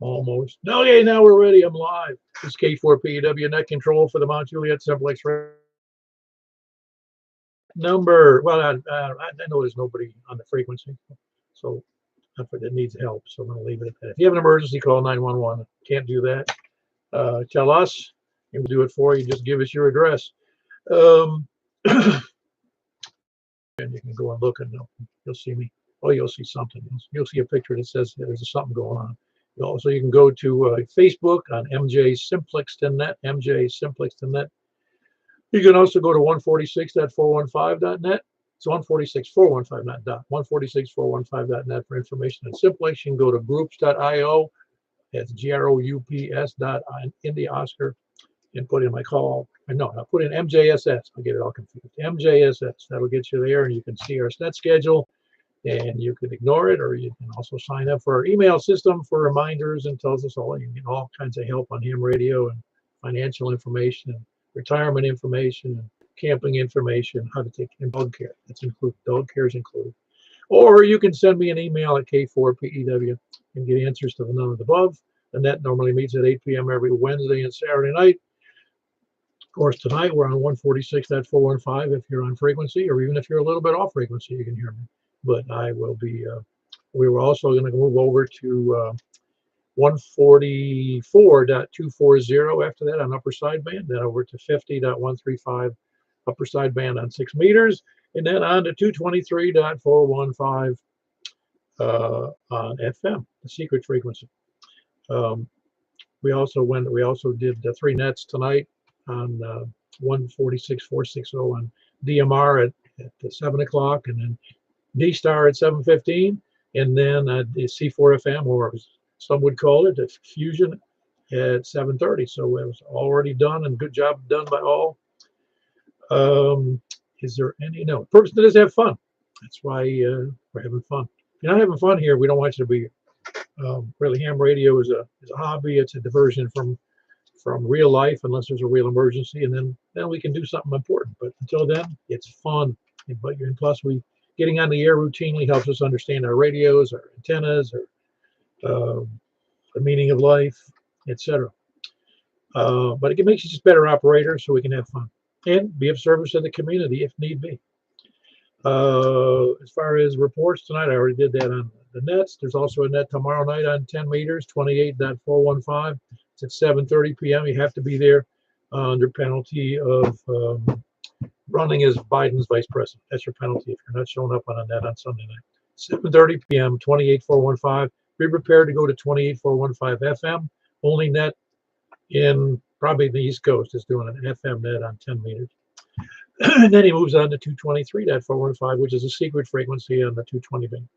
Almost. Okay, now we're ready. I'm live. This is K4PEW Net Control for the Mount Juliet Simplex number. Well, I know there's nobody on the frequency, so that needs help. So I'm going to leave it at that. If you have an emergency, call 911. Can't do that. Tell us, and we'll do it for you. Just give us your address. And you can go and look, and you'll see me. Oh, you'll see something. You'll see a picture that says there's something going on. Also, you can go to Facebook on MJ Simplexton Net, MJ Simplexton Net. You can also go to 146.415.net. It's 146.415.net, 146.415.net for information on Simplex. You can go to groups.io. That's GROUPS India Oscar, and put in my call. No, I'll put in MJSS. I'll get it all confused. MJSS. That'll get you there, and you can see our net schedule. And you can ignore it, or you can also sign up for our email system for reminders and tells us all. You can get all kinds of help on ham radio and financial information and retirement information and camping information, how to take in dog care. That's included. Dog care is included. Or you can send me an email at K4PEW and get answers to the none of the above. The net normally meets at 8 p.m. every Wednesday and Saturday night. Of course, tonight we're on 146.415 if you're on frequency, or even if you're a little bit off frequency, you can hear me. But I will be, we were also going to move over to 144.240 after that on upper sideband, then over to 50.135 upper sideband on 6 meters, and then on to 223.415 on FM, the secret frequency. We also did the 3 nets tonight on 146.460 on DMR at 7 o'clock, and then D-Star at 7:15, and then the C4FM, or some would call it, the Fusion at 7:30. So it was already done, and good job done by all. Is there any? No. Person that does have fun. That's why we're having fun. If you're not having fun here, we don't want you to be here. Really, ham radio is a hobby. It's a diversion from real life, unless there's a real emergency, and then we can do something important. But until then, it's fun. And plus, getting on the air routinely helps us understand our radios, our antennas, or the meaning of life, etc. But it makes you just better operators, so we can have fun and be of service to the community if need be. As far as reports tonight, I already did that on the nets. There's also a net tomorrow night on 10 meters, 28.415. It's at 7:30 p.m. You have to be there under penalty of running as Biden's vice president. That's your penalty if you're not showing up on a net on Sunday night. 7:30 p.m., 28.415. Be prepared to go to 28.415 FM. Only net in probably the East Coast is doing an FM net on 10 meters. And then he moves on to 223.415, which is a secret frequency on the 220 band.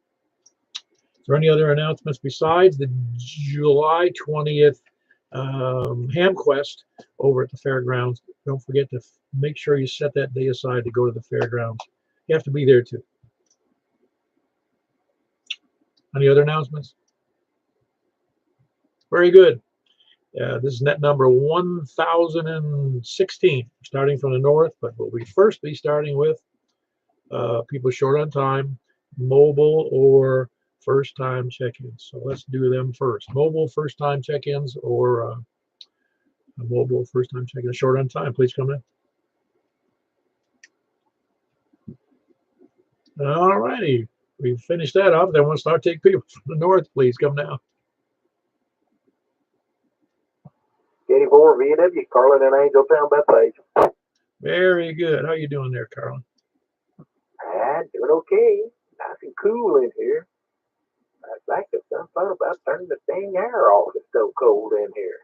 Is there any other announcements besides the July 20th Ham Quest over at the fairgrounds? Don't forget to make sure you set that day aside to go to the fairgrounds. You have to be there too. Any other announcements? Very good. This is net number 1016, starting from the north, but we'll first be starting with people short on time, mobile or first-time check-ins. So let's do them first. Mobile first-time check-ins or mobile first-time check-ins short on time. Please come in. All righty. We've finished that up. Then we'll start taking people from the north. Please come now. 84 VW, Carlin and Angeltown, Bethpage. Very good. How you doing there, Carlin? Doing okay. Nice and cool in here. I'd like to have fun about turning the dang air off. It's so cold in here.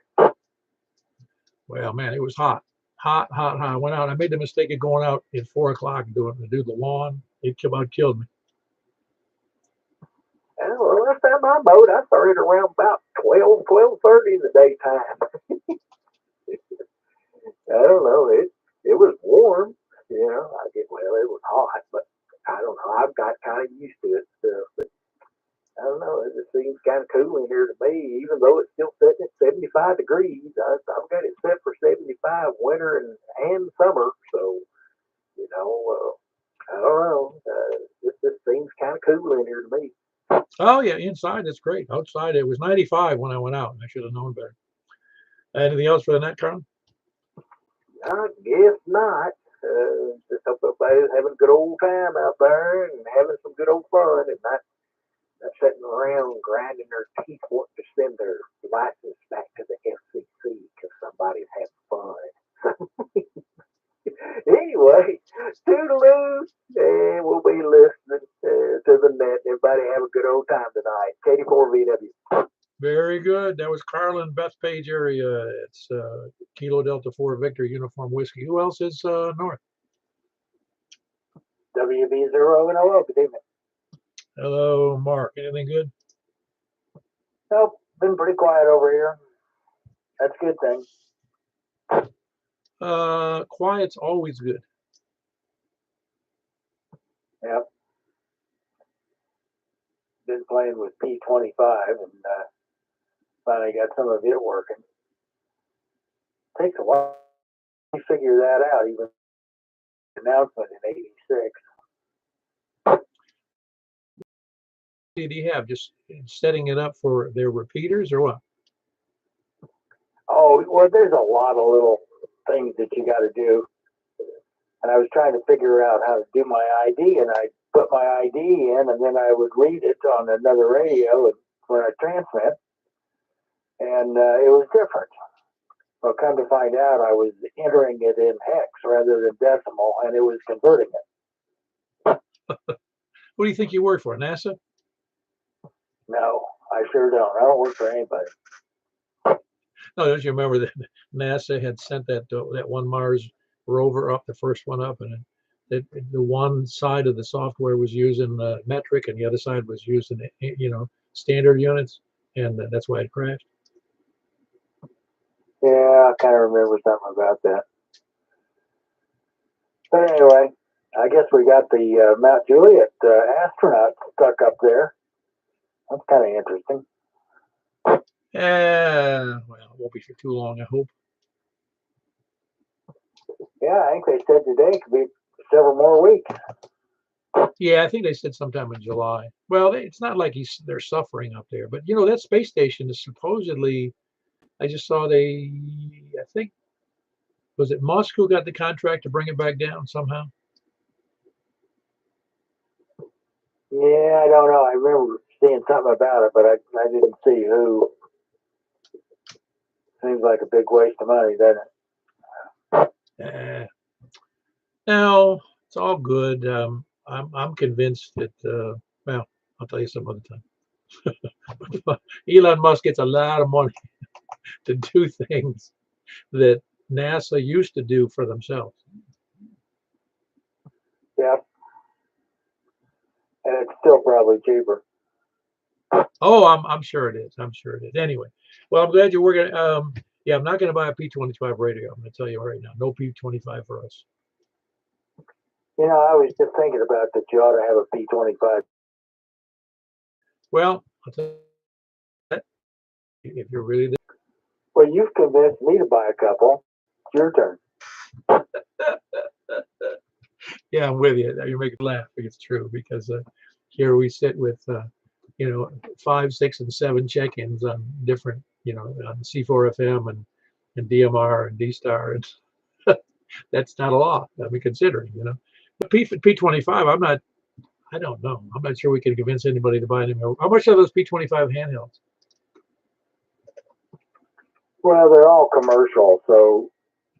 Well, man, it was hot. Hot. I went out. I made the mistake of going out at 4 o'clock to do the lawn. It about killed me. Well, last time I mowed, I started around about 12:30 in the daytime. I don't know. It was warm, you know. It was hot, but I don't know. I've got kind of used to it stuff, but I don't know. It just seems kind of cool in here to me, even though it's still sitting at 75 degrees. I've got it set for 75 winter and summer, so I don't know. It just seems kind of cool in here to me. Oh yeah, inside it's great. Outside it was 95 when I went out. I should have known better. Anything else for the net, Carl? I guess not. Just hope everybody's having a good old time out there and having some good old fun and not sitting around grinding their teeth wanting to send their license back to the FCC because somebody's having fun. Anyway, toodaloo, and we'll be listening to the net. Everybody have a good old time tonight. Katie 4VW. Very good. That was Carlin, Bethpage area. It's Kilo Delta 4 Victor Uniform Whiskey. Who else is north? WB0 and OO. Good evening. Hello, Mark. Anything good? Nope, been pretty quiet over here. That's a good thing. Quiet's always good. Yep. Been playing with P25 and finally got some of it working. Takes a while to figure that out, even announcement in '86. Did he have just setting it up for their repeaters or what? Oh, well, there's a lot of little things that you got to do. And I was trying to figure out how to do my ID, and I put my ID in, and then I would read it on another radio when I transmit, and it was different. Well, come to find out, I was entering it in hex rather than decimal, and it was converting it. What do you think you work for, NASA? No, I sure don't. I don't work for anybody. No, don't you remember that NASA had sent that one Mars rover up, the first one up, and the one side of the software was using metric, and the other side was using standard units, and that's why it crashed. Yeah, I kind of remember something about that. But anyway, I guess we got the Mount Juliet astronaut stuck up there. That's kind of interesting. Well, it won't be for too long, I hope. Yeah, I think they said today it could be several more weeks. Yeah, I think they said sometime in July. Well, it's not like they're suffering up there, but that space station is supposedly, I just saw I think, was it Musk who got the contract to bring it back down somehow? Yeah, I don't know. I remember seeing something about it, but I didn't see who. Seems like a big waste of money, doesn't it? No, it's all good. I'm convinced that. Well, I'll tell you some other time. Elon Musk gets a lot of money to do things that NASA used to do for themselves. Yeah. And it's still probably cheaper. Oh, I'm sure it is. I'm sure it is. Anyway, well, I'm glad you're working. Yeah, I'm not going to buy a P25 radio. I'm going to tell you right now, no P25 for us. I was just thinking about that you ought to have a P25. Well, I'll tell you that if you're really there. Well, you've convinced me to buy a couple. It's your turn. Yeah, I'm with you. You're making me laugh. It's true because here we sit with 5, 6, and 7 check-ins on different, on C4FM and DMR and D-Star, and that's not a lot. I mean, considering, But P25, I don't know. I'm not sure we can convince anybody to buy them. How much are those P25 handhelds? Well, they're all commercial, so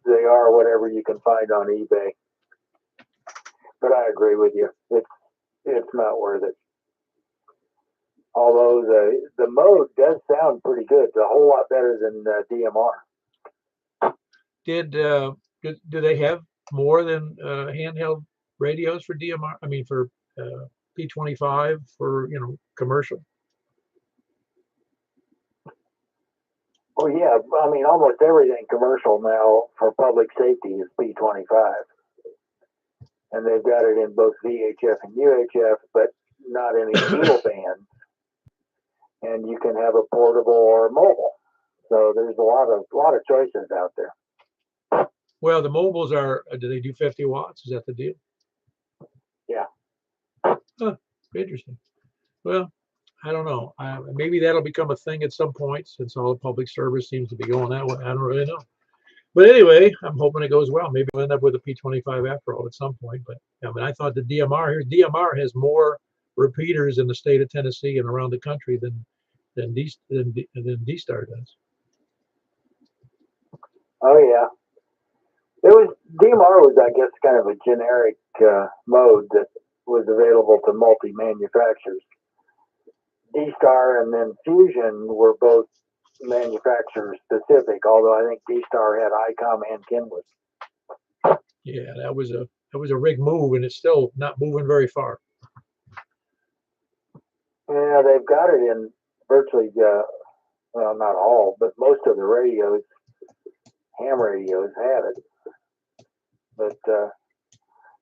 they are whatever you can find on eBay. But I agree with you. It's not worth it. Although the mode does sound pretty good. It's a whole lot better than DMR. Do they have more than handheld radios for DMR? I mean, for P25 for commercial. Oh yeah, I mean almost everything commercial now for public safety is P25, and they've got it in both VHF and UHF, but not any dual bands. And you can have a portable or a mobile. So there's a lot of choices out there. Well, the mobiles do they do 50 watts? Is that the deal? Yeah. Huh, interesting. Well, I don't know. Maybe that'll become a thing at some point, since all the public service seems to be going that way. I don't really know. But anyway, I'm hoping it goes well. Maybe we'll end up with a P25 after all at some point. But I mean, I thought the DMR has more repeaters in the state of Tennessee and around the country than D-Star does. Oh yeah, it was DMR was, I guess, kind of a generic mode that was available to multi-manufacturers. D-Star and then Fusion were both manufacturer specific, although I think D-Star had ICOM and Kenwood. Yeah, that was a rig move, and it's still not moving very far. Yeah, they've got it in virtually, well, not all, but most of the radios, ham radios, have it, but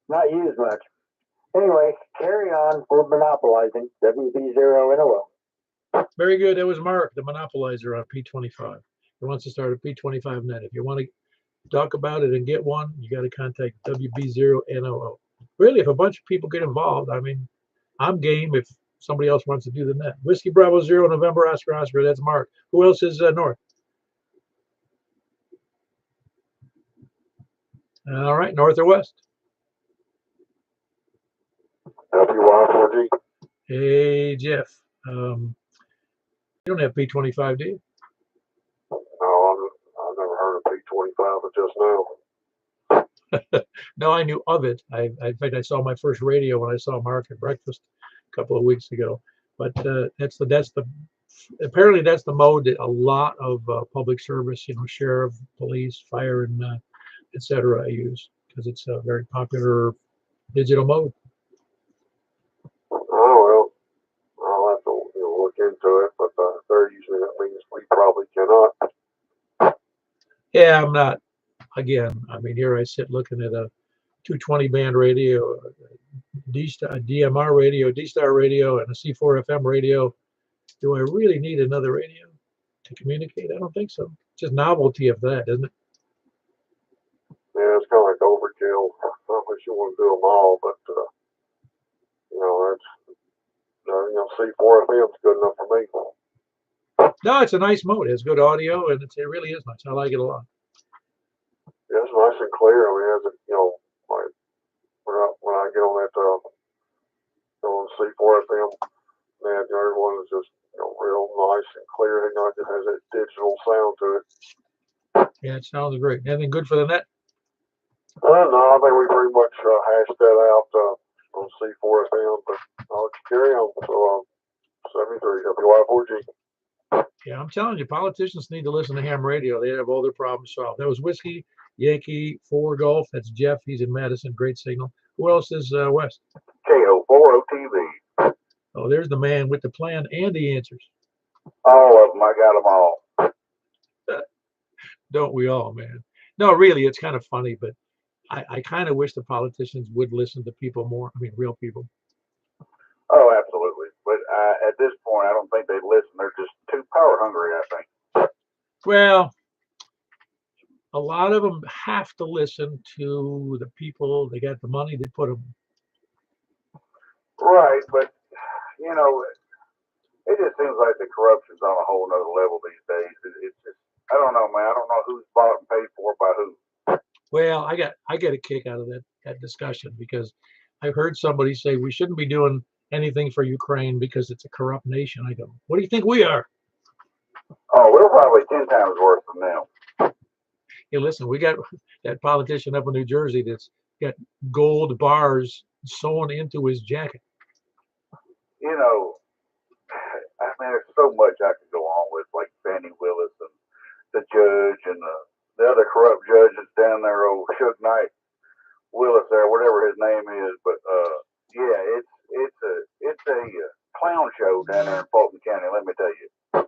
not used much. Anyway, carry on. We're monopolizing WB0NO. Very good. That was Mark, the monopolizer on P25. He wants to start a P25 net. If you want to talk about it and get one, you got to contact WB0NO. Really, if a bunch of people get involved, I mean, I'm game if somebody else wants to do the net. Whiskey Bravo 0 November Oscar Oscar. That's Mark. Who else is north? All right, north or west? WY4G. Hey, Jeff. You don't have P25, do you? No, I've never heard of P25 but just now. No, I knew of it. In fact, I saw my first radio when I saw Mark at breakfast a couple of weeks ago. But apparently that's the mode that a lot of public service, sheriff, police, fire, and etc. use, because it's a very popular digital mode. Oh, well, I'll have to look into it, but they're usually, that means we probably cannot. Yeah, I'm not. Again, I mean, here I sit looking at a 220 band radio, D-Star, DMR radio, D-Star radio, and a C4 FM radio. Do I really need another radio to communicate? I don't think so. Just novelty of that, isn't it? Yeah, it's kind of like overkill. I wish you want to do them all, but that's C4 FM's good enough for me. No, it's a nice mode. It has good audio, and it really is nice. I like it a lot. Yeah, it's nice and clear. I mean, like when I get on that on C4 FM, man, everyone is just real nice and clear. It just has that digital sound to it. Yeah, it sounds great. Anything good for the net? No, I think we pretty much hashed that out on C4 FM, but I'll carry on. So 73 WY4G. Yeah, I'm telling you, politicians need to listen to ham radio. They have all their problems solved. That was Whiskey Yankee 4 Golf. That's Jeff. He's in Madison. Great signal. Who else is west? KO4OTV. Oh, there's the man with the plan and the answers. All of them. I got them all. Don't we all, man? No, really, it's kind of funny, but I kind of wish the politicians would listen to people more. I mean, real people. Oh, absolutely. But at this point, I don't think they listen. They're just too power hungry, I think. Well, a lot of them have to listen to the people. They got the money, they put them. Right, but, it just seems like the corruption's on a whole nother level these days. It's just, I don't know, man. I don't know who's bought and paid for by who. Well, I get a kick out of that discussion, because I heard somebody say we shouldn't be doing anything for Ukraine because it's a corrupt nation. I go, what do you think we are? Oh, we're probably 10 times worse than them. Hey, listen, we got that politician up in New Jersey that's got gold bars sewn into his jacket. I mean, there's so much I could go on with, like Fannie Willis and the judge and the other corrupt judge that's down there, old Suge Knight Willis there, whatever his name is. But yeah, it's a clown show down there in Fulton County. Let me tell you.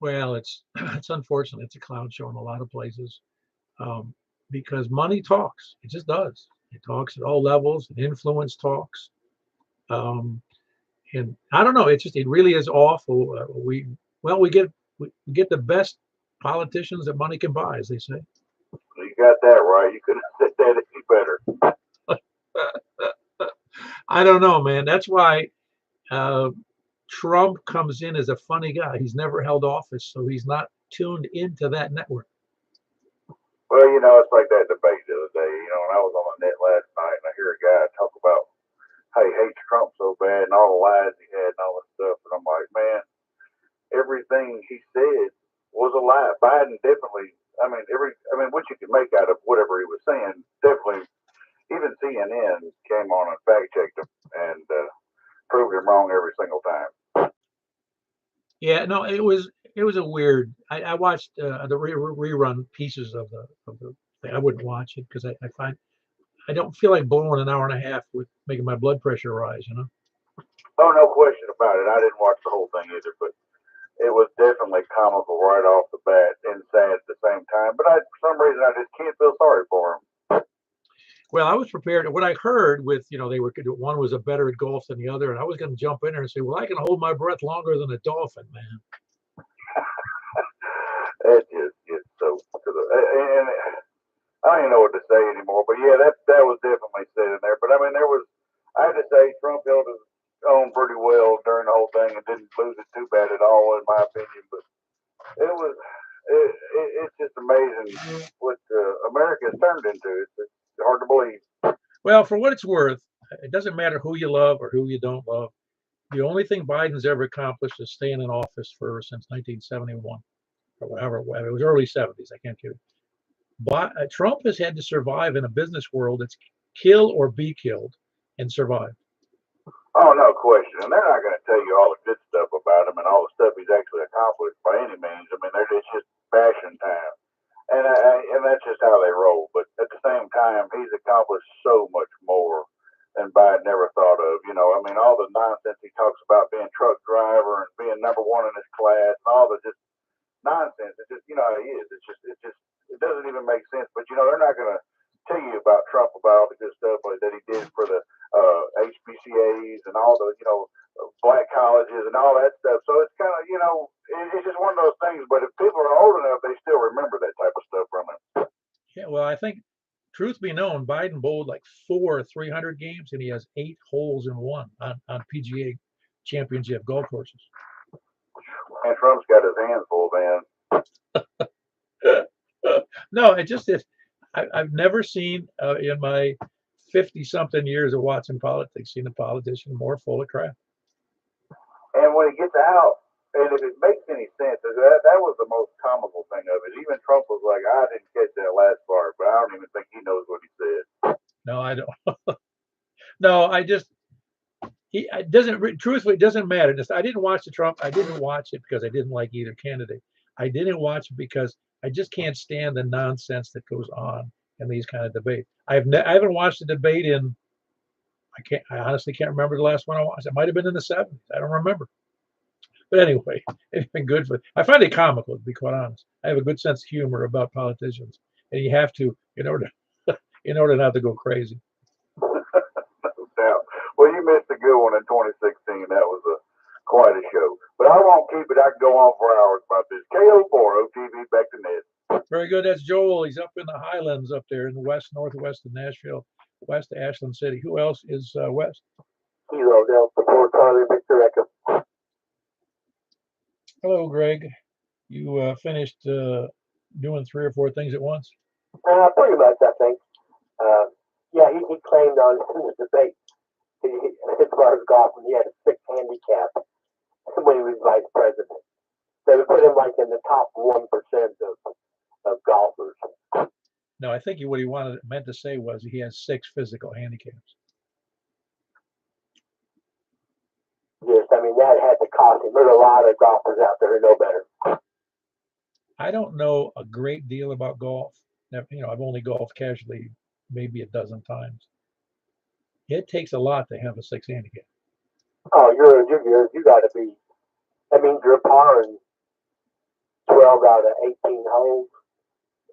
Well, it's unfortunate. It's a clown show in a lot of places, because money talks. It just does. It talks at all levels. Influence talks. And I don't know. It really is awful. We get the best politicians that money can buy, as they say. You got that right. You couldn't have said that any better. I don't know, man. That's why Trump comes in as a funny guy. He's never held office, so he's not tuned into that network. Well, you know, it's like that debate the other day. You know, when I was on the net last night, and I hear a guy talk about how he hates Trump so bad and all the lies he had and all this stuff, and I'm like, man, everything he said was a lie. Biden definitely. I mean, what you could make out of whatever he was saying, definitely. Even CNN came on and fact checked him and proved him wrong every single time. Yeah, no, it was a weird. I watched the rerun pieces of the thing. I wouldn't watch it because I find I don't feel like blowing an hour and a half with making my blood pressure rise. You know. Oh, no question about it. I didn't watch the whole thing either, but it was definitely comical right off the bat and sad at the same time. But for some reason, I just can't feel sorry for him. Well, I was prepared. What I heard with, they were one was a better at golf than the other, and I was going to jump in there and say, well, I can hold my breath longer than a dolphin, man. It just gets so and I don't even know what to say anymore. But yeah, that was definitely said in there. But I mean, I had to say Trump held his own pretty well during the whole thing and didn't lose it too bad at all, in my opinion. But it's just amazing what America has turned into. It's hard to believe. Well, for what it's worth, it doesn't matter who you love or who you don't love. The only thing Biden's ever accomplished is staying in office since 1971 or whatever. It was early 70s. I can't give it. But Trump has had to survive in a business world that's kill or be killed and survive. Oh, no question. And they're not going to tell you all the good stuff about him and all the stuff he's actually accomplished by any means. I mean, it's just bashing time. And that's just how they roll. But at the same time, he's accomplished so much more than Biden ever thought of. You know, I mean, all the nonsense he talks about being truck driver and being number one in his class and all the just nonsense. It's just, you know how he is. It doesn't even make sense. But, they're not going to tell you about Trump, about all the good stuff that he did for the HBCAs and all the, black colleges and all that stuff. So it's kind of, it's just one of those things. But if people are old enough, they still remember that type of stuff from him. Yeah, well, I think, truth be known, Biden bowled like 4 300 games, and he has 8 holes in one on PGA Championship golf courses. And Trump's got his hands full, man. No, I've never seen in my 50-something years of watching politics seen a politician more full of crap. And when he gets out, and if it makes any sense, that was the most comical thing of it. Even Trump was like, I didn't catch that last part, but I don't even think he knows what he said. No, I don't. No, truthfully, it doesn't matter. I didn't watch the Trump. I didn't watch it because I didn't like either candidate. I didn't watch it because I just can't stand the nonsense that goes on in these kind of debates. I haven't watched a debate in, I honestly can't remember the last one I watched. It might have been in the 70s. I don't remember. But anyway, it's been good I find it comical, to be quite honest. I have a good sense of humor about politicians, and you have to in order not to go crazy. No doubt. Well, you missed a good one in 2016. That was quite a show. But I won't keep it. I can go on for hours about this. KO4 OTV back to Ned. Very good. That's Joel. He's up in the highlands up there in the northwest of Nashville, west of Ashland City. Who else is west? Kilo Delta 4 Charlie Victor Echo. Hello, Greg. You finished doing 3 or 4 things at once? Pretty much, I think. Yeah, he claimed on the debate, as far as golf, he had a 6 handicap when he was vice president. So we put him like in the top 1% of golfers. No, I think what he meant to say was he has 6 physical handicaps. Yes, I mean, that had to cost him. There's a lot of golfers out there who know better. I don't know a great deal about golf. I've only golfed casually maybe a dozen times. It takes a lot to have a 6 handicap. Oh, you got to be. That means you're parring 12 out of 18 holes,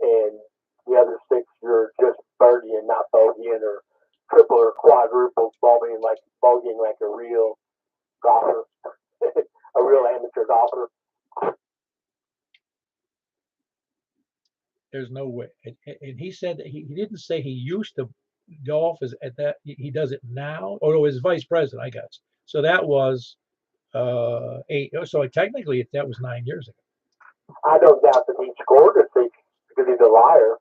and the other 6 you're just birdieing, not bogeying, or triple or quadruple bogeying like a real golfer, a real amateur golfer. There's no way. And he said that he didn't say he used to golf at that. He does it now. Oh, no, he's vice president, I guess. So that was 8. So technically, that was 9 years ago. I don't doubt that he scored a 6 because he's a liar.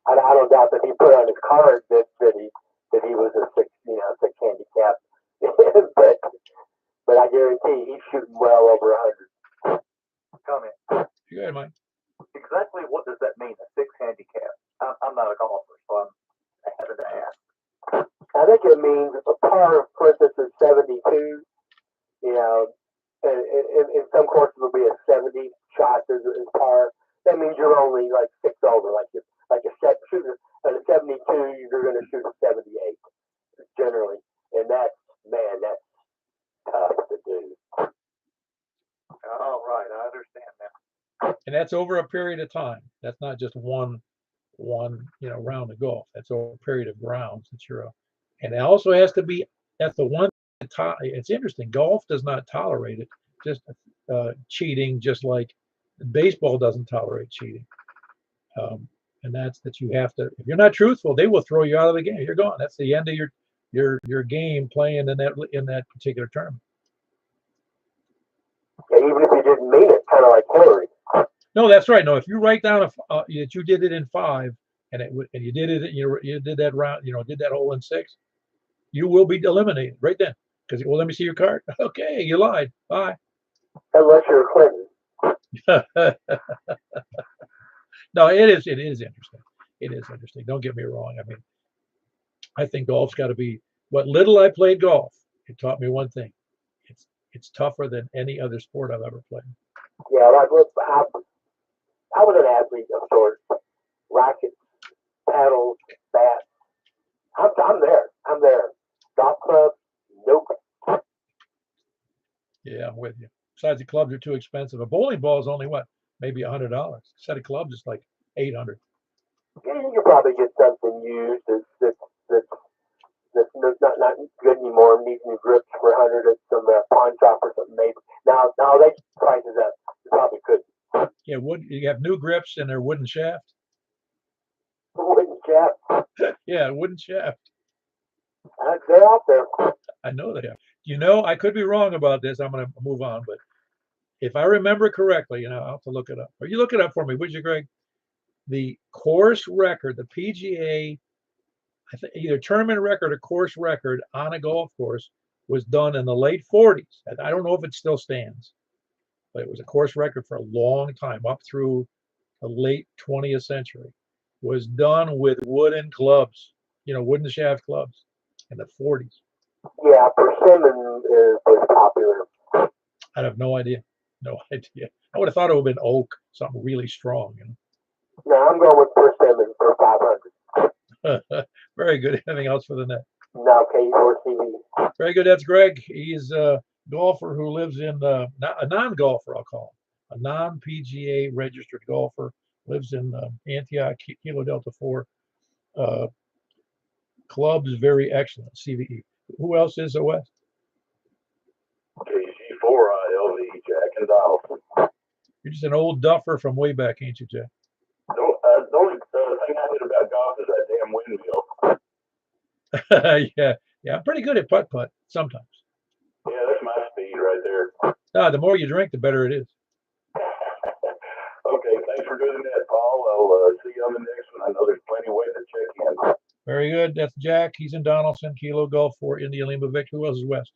I don't doubt that he put on his card that he was a 6, 6 handicap. but I guarantee he's shooting well over 100. Comment. Go ahead, Mike. Exactly what does that mean, a 6 handicap? I'm not a golfer, so I having to ask. I think it means a par, for instance, is 72. And in some courses it'll be a 70 shot as par. That means you're only like 6 over, like a set shooter at a 72, you're going to shoot a 78 generally, and that's tough to do. Oh, right, I understand now. And that's over a period of time. That's not just one round of golf. That's over a period of rounds that you're up. And it also has to be, that's the one. It's interesting. Golf does not tolerate it. Just cheating, just like baseball doesn't tolerate cheating. And that's that you have to. If you're not truthful, they will throw you out of the game. You're gone. That's the end of your game playing in that particular tournament. And even if you didn't mean it, kind of like Hillary. No, that's right. No, if you write down that you did it in 5 and you did it, you did that round, did that hole in 6, you will be eliminated right then. Because, well, let me see your card. Okay, you lied. Bye. Unless you're Clinton. No, it is interesting. It is interesting. Don't get me wrong. I mean, I think golf's got to be, what little I played golf, it taught me one thing. It's tougher than any other sport I've ever played. Yeah, like I was an athlete of sorts. Rackets, paddles, bats. I'm there. Golf club, nope. Yeah, I'm with you. Besides, the clubs are too expensive. A bowling ball is only what? Maybe $100. A set of clubs is like $800. Yeah, you can probably get something used that's not good anymore. Needs new grips for 100 at some pawn shop or something. Maybe now they prices up. You probably could. Yeah, you have new grips and they're wooden shaft. Wooden shaft. Yeah, wooden shaft. They're out there. I know they have. I could be wrong about this. I'm going to move on, but if I remember correctly, I'll have to look it up. Or you look it up for me, would you, Greg? The course record, the PGA, I think either tournament record or course record on a golf course was done in the late 40s. I don't know if it still stands, but it was a course record for a long time, up through the late 20th century. Was done with wooden clubs, wooden shaft clubs in the 40s. Yeah, persimmon was popular. I have no idea. No idea. I would have thought it would have been oak, something really strong. No, I'm going with persimmon for 500. Very good. Anything else for the net? No, K4CV. Very good. That's Greg. He's a golfer who lives in a non-golfer, I'll call him. A non-PGA registered golfer. Lives in Antioch, Kilo Delta 4. Clubs very excellent. CVE. Who else is West? KC4 LV, Jack and Donaldson. You're just an old duffer from way back, ain't you, Jack? The only thing I hate about golf is that damn windmill. Yeah. I'm pretty good at putt sometimes. Yeah, that's my speed right there. The more you drink, the better it is. Okay, thanks for doing that, Paul. I'll see you on the next one. I know there's plenty of ways to check in. Very good. That's Jack. He's in Donaldson, Kilo Golf 4, India Lima Victor. Who else is West?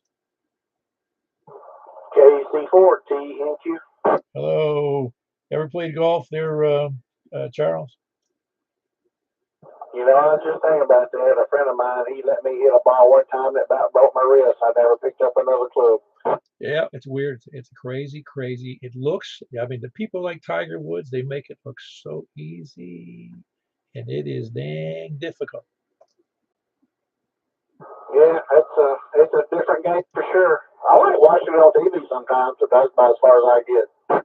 KC4 TNQ. Hello. Ever played golf there, Charles? I was just thinking about that. A friend of mine, he let me hit a ball one time that about broke my wrist. I never picked up another club. Yeah, it's weird. It's crazy. It looks, the people like Tiger Woods, they make it look so easy, and it is dang difficult. Yeah, it's a different game for sure. I like watching it on TV sometimes, but that's about as far as I get.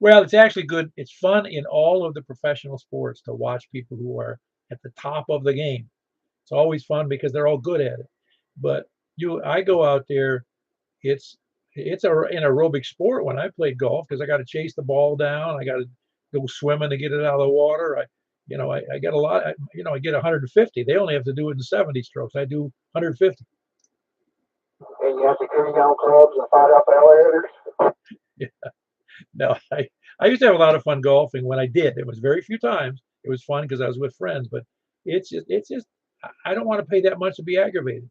Well, it's actually good. It's fun in all of the professional sports to watch people who are at the top of the game. It's always fun because they're all good at it. But I go out there, it's an aerobic sport when I play golf because I got to chase the ball down. I got to go swimming to get it out of the water. I get a lot. I get 150. They only have to do it in 70 strokes. I do 150. And you have to carry on clubs and fight off alligators? Yeah. No, I used to have a lot of fun golfing when I did. It was very few times. It was fun because I was with friends, but it's just I don't want to pay that much to be aggravated.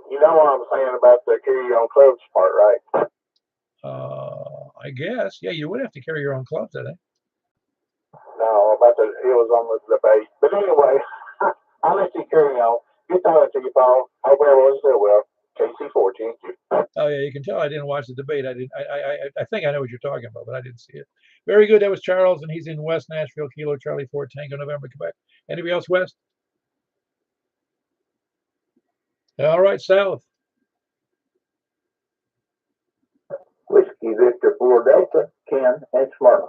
You know what I'm saying about the carry on clubs part, right? I guess. Yeah, you would have to carry your own clubs, I think. No, about the it was on the debate. But anyway, I'll let you carry on. Good talking to you, Paul. Hope everyone's doing well. KC14. Oh yeah, you can tell I didn't watch the debate. I didn't. I think I know what you're talking about, but I didn't see it. Very good. That was Charles, and he's in West Nashville, Kilo Charlie 4 Tango November, Quebec. Anybody else west? All right, south. Whiskey Victor 4 Delta, Ken and Smyrna.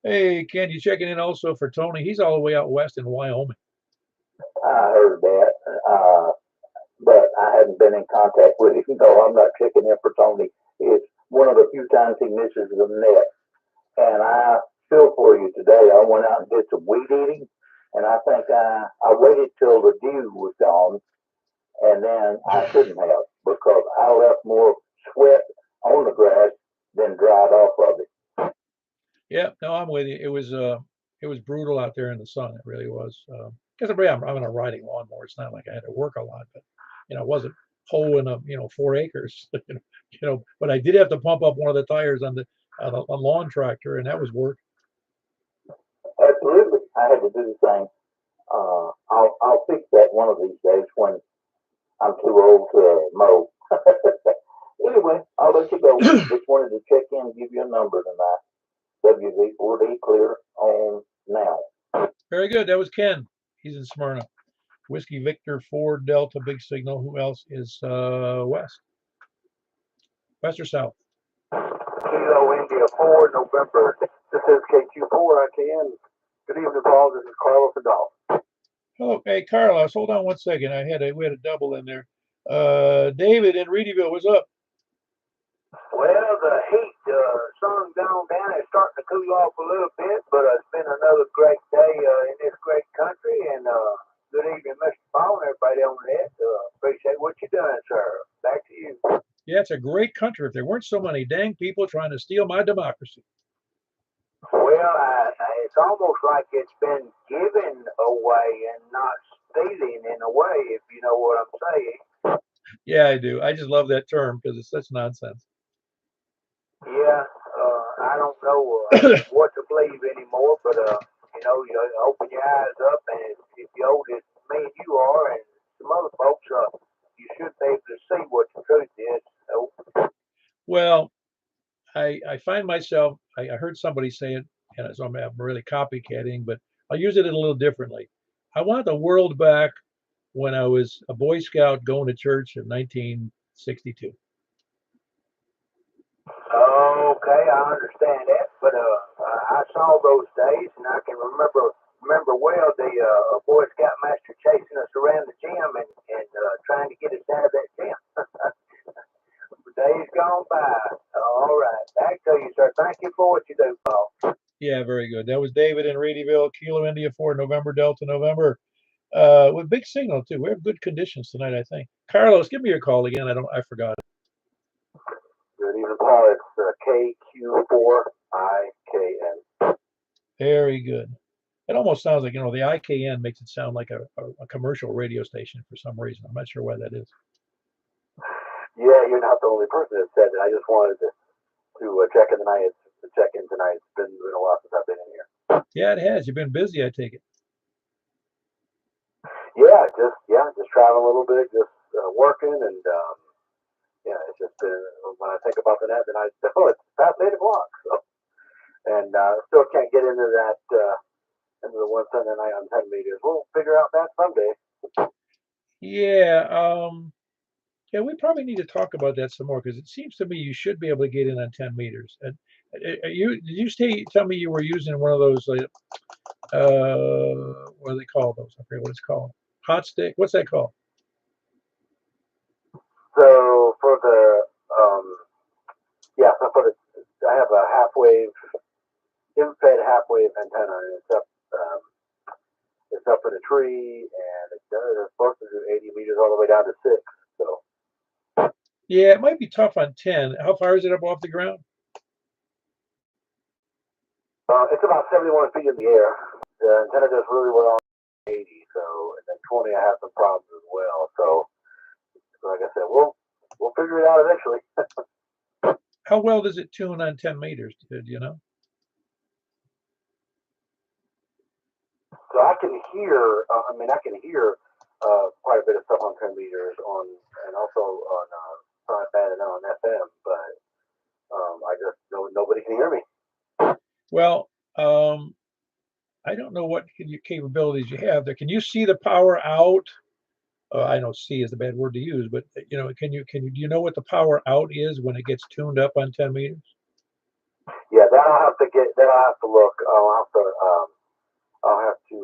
Hey, Ken, you checking in also for Tony? He's all the way out west in Wyoming. I heard that, but I haven't been in contact with him. No, I'm not checking in for Tony. It's one of the few times he misses the net. And I feel for you today. I went out and did some weed eating, and I think I waited till the dew was gone, and then I shouldn't have because I left more sweat on the grass than dried off of it. Yeah, no, I'm with you. It was brutal out there in the sun. It really was. Because I'm on a riding lawnmower. It's not like I had to work a lot, but I wasn't hoeing up 4 acres. But I did have to pump up one of the tires on a lawn tractor, and that was work. Absolutely, I had to do the same. I'll fix that one of these days when I'm too old to mow. Anyway, I'll let you go. Just wanted to check in and give you a number tonight. WV4D clear on now. Very good. That was Ken. He's in Smyrna. Whiskey Victor 4 Delta Big Signal. Who else is west? West or south? Kilo India 4 November. This is KQ4 IKN. Good evening, Paul. This is Carlos Adolph. Oh, hey, Carlos, hold on one second. We had a double in there. David in Reedyville, what's up? Well, the heat, sun's gone down. It's starting to cool off a little bit, but it's been another great day in this great country. And good evening, Mr. Paul, and everybody on the net. Appreciate what you're doing, sir. Back to you. Yeah, it's a great country. If there weren't so many dang people trying to steal my democracy. Well, it's almost like it's been given away and not stealing in a way, if you know what I'm saying. Yeah, I do. I just love that term because it's such nonsense. Yeah, I don't know what to believe anymore, but you open your eyes up, and if you're old as me and you are, and some other folks, you should be able to see what the truth is. So. Well, I find myself, I heard somebody say it, and so I'm really copycatting, but I'll use it a little differently. I want the world back when I was a Boy Scout going to church in 1962. Okay, I understand that, but I saw those days, and I can remember well the Boy Scout master chasing us around the gym and trying to get us out of that gym. Days gone by. All right, back to you, sir. Thank you for what you do, Paul. Yeah, very good. That was David in Reedyville, Kilo India 4 November Delta November. With big signal too. We have good conditions tonight, I think. Carlos, give me your call again. I forgot. Good evening, Paul. It's KQ4IKN. Very good. It almost sounds like, the IKN makes it sound like a commercial radio station for some reason. I'm not sure why that is. Yeah, you're not the only person that said it. I just wanted to check in tonight. It's been a while since I've been in here. Yeah, it has. You've been busy, I take it. Yeah, just traveling a little bit, just working, and it's just been, when I think about the net, then it's past 8 o'clock. So, and still can't get into that into the one Sunday night on 10 meters. We'll figure out that someday. Yeah, yeah, we probably need to talk about that some more because it seems to me you should be able to get in on 10 meters. And did you tell me you were using one of those, what do they call those? I forget what it's called. Hot stick? What's that called? So for the I have a infrared half wave antenna, and it's up in a tree, and it's supposed to do 80 meters all the way down to 6. So Yeah, it might be tough on 10. How far is it up off the ground? It's about 71 feet in the air. The antenna does really well on 80, so, and then 20 I have some problems as well. So like I said, we'll figure it out eventually. How well does it tune on 10 meters? Do you know? So I can hear. I can hear quite a bit of stuff on 10 meters on, and also on side band and on FM. But I just nobody can hear me. Well, I don't know what capabilities you have there. Can you see the power out? I know "see" is a bad word to use, but you know, do you know what the power out is when it gets tuned up on 10 meters? Yeah, that I'll have to get. That I'll have to look. I'll have to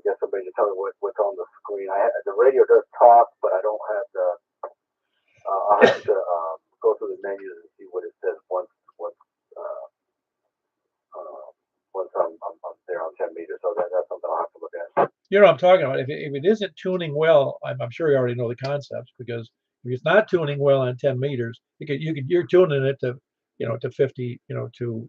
get somebody to tell me what's on the screen. The radio does talk, but I don't have the. I'll have to go through the menus and see what it says uh, once I'm there on 10 meters. So that's something I'll have to look at. You know what I'm talking about. If it isn't tuning well, I'm sure you already know the concepts, because if it's not tuning well on 10 meters, you're tuning it to, to 50,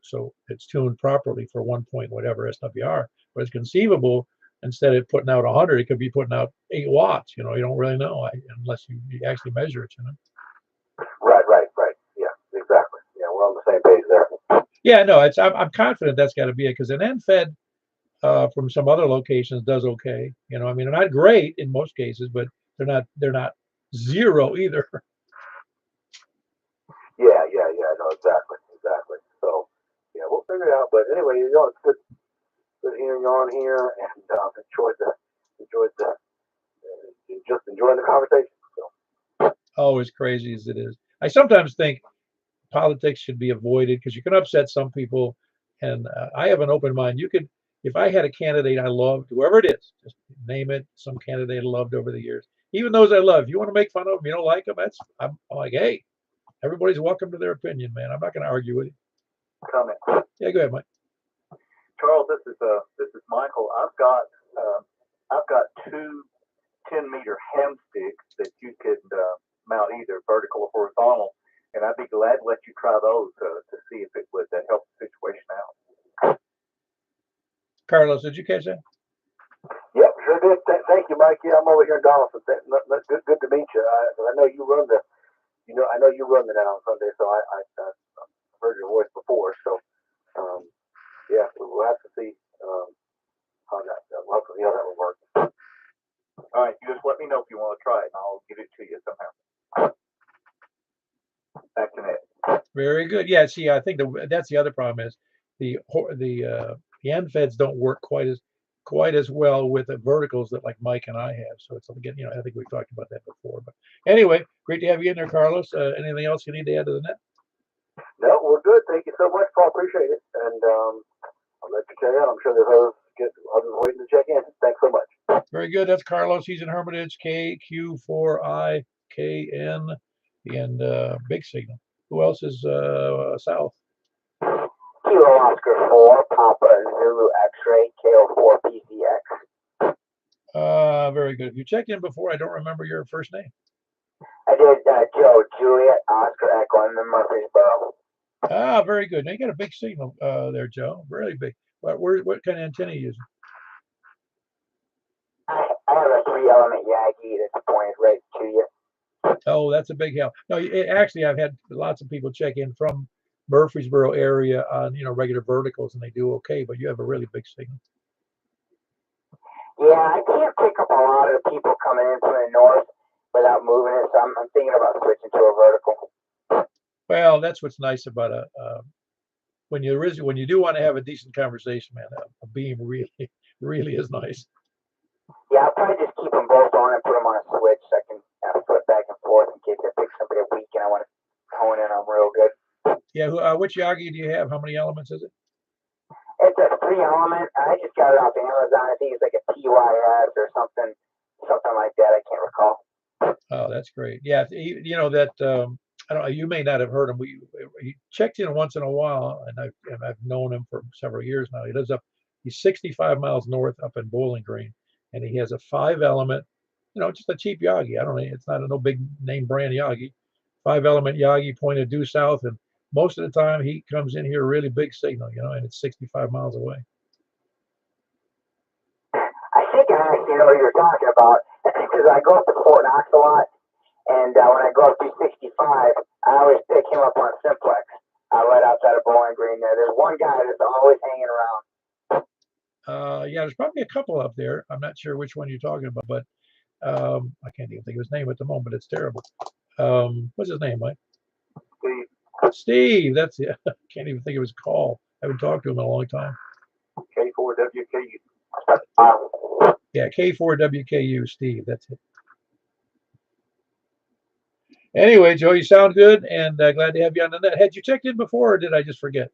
so it's tuned properly for 1 point whatever SWR. But it's conceivable, instead of putting out 100, it could be putting out 8 watts. You don't really know unless you actually measure it. Right. Yeah, exactly. Yeah, we're on the same page there. Yeah, no, I'm confident that's got to be it, because an end fed from some other locations does okay. I mean, they're not great in most cases, but they're not zero either. Yeah. No, exactly. So yeah, we'll figure it out. But anyway, it's good hearing you on here, and just enjoying the conversation. So. Oh, as crazy as it is, I sometimes think politics should be avoided, because you can upset some people, and I have an open mind. If I had a candidate I loved, whoever it is, just name it, some candidate I loved over the years, even those I love. If you want to make fun of them, you don't like them, I'm like, hey, everybody's welcome to their opinion, man. I'm not going to argue with you. Comment. Yeah, go ahead, Mike. Charles, this is Michael. I've got two 10-meter ham sticks that you could mount either vertical or horizontal, and I'd be glad to let you try those to see if it would help the situation out. Carlos, did you catch that? Yep, sure did. Thank you, Mike. Yeah, I'm over here in Donaldson. Good to meet you. I know you run I know you run the net on Sunday, so I've heard your voice before. So, yeah, we'll have to see we'll have to see how that will work. All right, you just let me know if you want to try it, and I'll give it to you somehow. Back to net. Very good. Yeah. See, I think that's the other problem is the end feds don't work quite as well with the verticals that like Mike and I have. So it's again, I think we've talked about that before. But anyway, great to have you in there, Carlos. Anything else you need to add to the net? No, we're good. Thank you so much, Paul. Appreciate it. And I'll let you carry on. I'm sure there's others waiting to check in. Thanks so much. Very good. That's Carlos. He's in Hermitage, KQ4IKN, and Big Signal. Who else is south? Kilo Oscar 4, Papa Zulu X-ray, KO4 PCX. Very good. If you checked in before, I don't remember your first name. I did Joe, Juliet, Oscar, Echo, and then Murfreesboro. Ah, very good. Now you got a big signal there, Joe. Really big. What kind of antenna are you using? I have a 3-element Yagi that's pointed right to you. Oh, that's a big help. No, actually, I've had lots of people check in from Murfreesboro area on regular verticals, and they do okay. But you have a really big signal. Yeah, I can't pick up a lot of the people coming in from the north without moving it, so I'm thinking about switching to a vertical. Well, that's what's nice about when you do want to have a decent conversation, man. A beam really is nice. Yeah, I'll probably just keep them both on and put them on a switch so I can flip back and forth in case I pick somebody up weak and I want to hone in on real good. Yeah, which Yagi do you have? How many elements is it? It's a 3-element. I just got it off Amazon. I think it's like a TYS or something like that. I can't recall. Oh, that's great. Yeah, that I don't know. You may not have heard him. He checked in once in a while, and I've known him for several years now. He's 65 miles north up in Bowling Green, and he has a 5-element, just a cheap Yagi. I don't know. It's not no big name brand Yagi, 5-element Yagi pointed due south, and most of the time he comes in here really big signal, you know, and it's 65 miles away. I think I understand what you're talking about because I go up to Fort Knox a lot, and when I go up to 65, I always pick him up on Simplex right outside of Bowling Green. There's one guy that's always hanging around. Yeah, there's probably a couple up there. I'm not sure which one you're talking about, but I can't even think of his name at the moment. It's terrible. What's his name, Mike? Steve. That's it. I can't even think of his call. I haven't talked to him in a long time. K4WKU. Yeah, K4WKU, Steve. That's it. Anyway, Joe, you sound good, and glad to have you on the net. Had you checked in before, or did I just forget?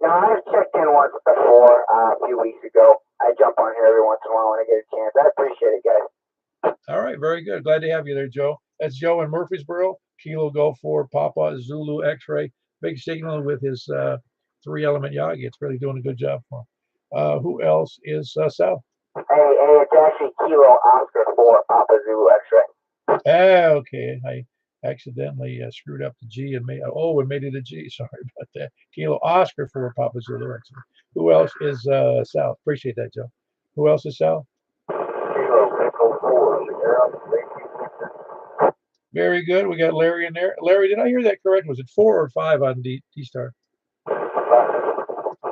No, I've checked in once before a few weeks ago. I jump on here every once in a while when I get a chance. I appreciate it, guys. All right, very good. Glad to have you there, Joe. That's Joe in Murfreesboro. Kilo Golf 4 Papa Zulu X-ray. Big signal with his 3-element Yagi. It's really doing a good job for him. Who else is Sal? Hey, it's actually Kilo Oscar 4 Papa Zulu X-ray. Okay. I accidentally screwed up the G and made it a G. Sorry about that. Kilo Oscar 4 Papa Zulu X-ray. Who else is Sal? Appreciate that, Joe. Who else is Sal? Kilo Echo 4 Sierra. Very good. We got Larry in there. Larry, did I hear that correct? Was it 4 or 5 on D-Star?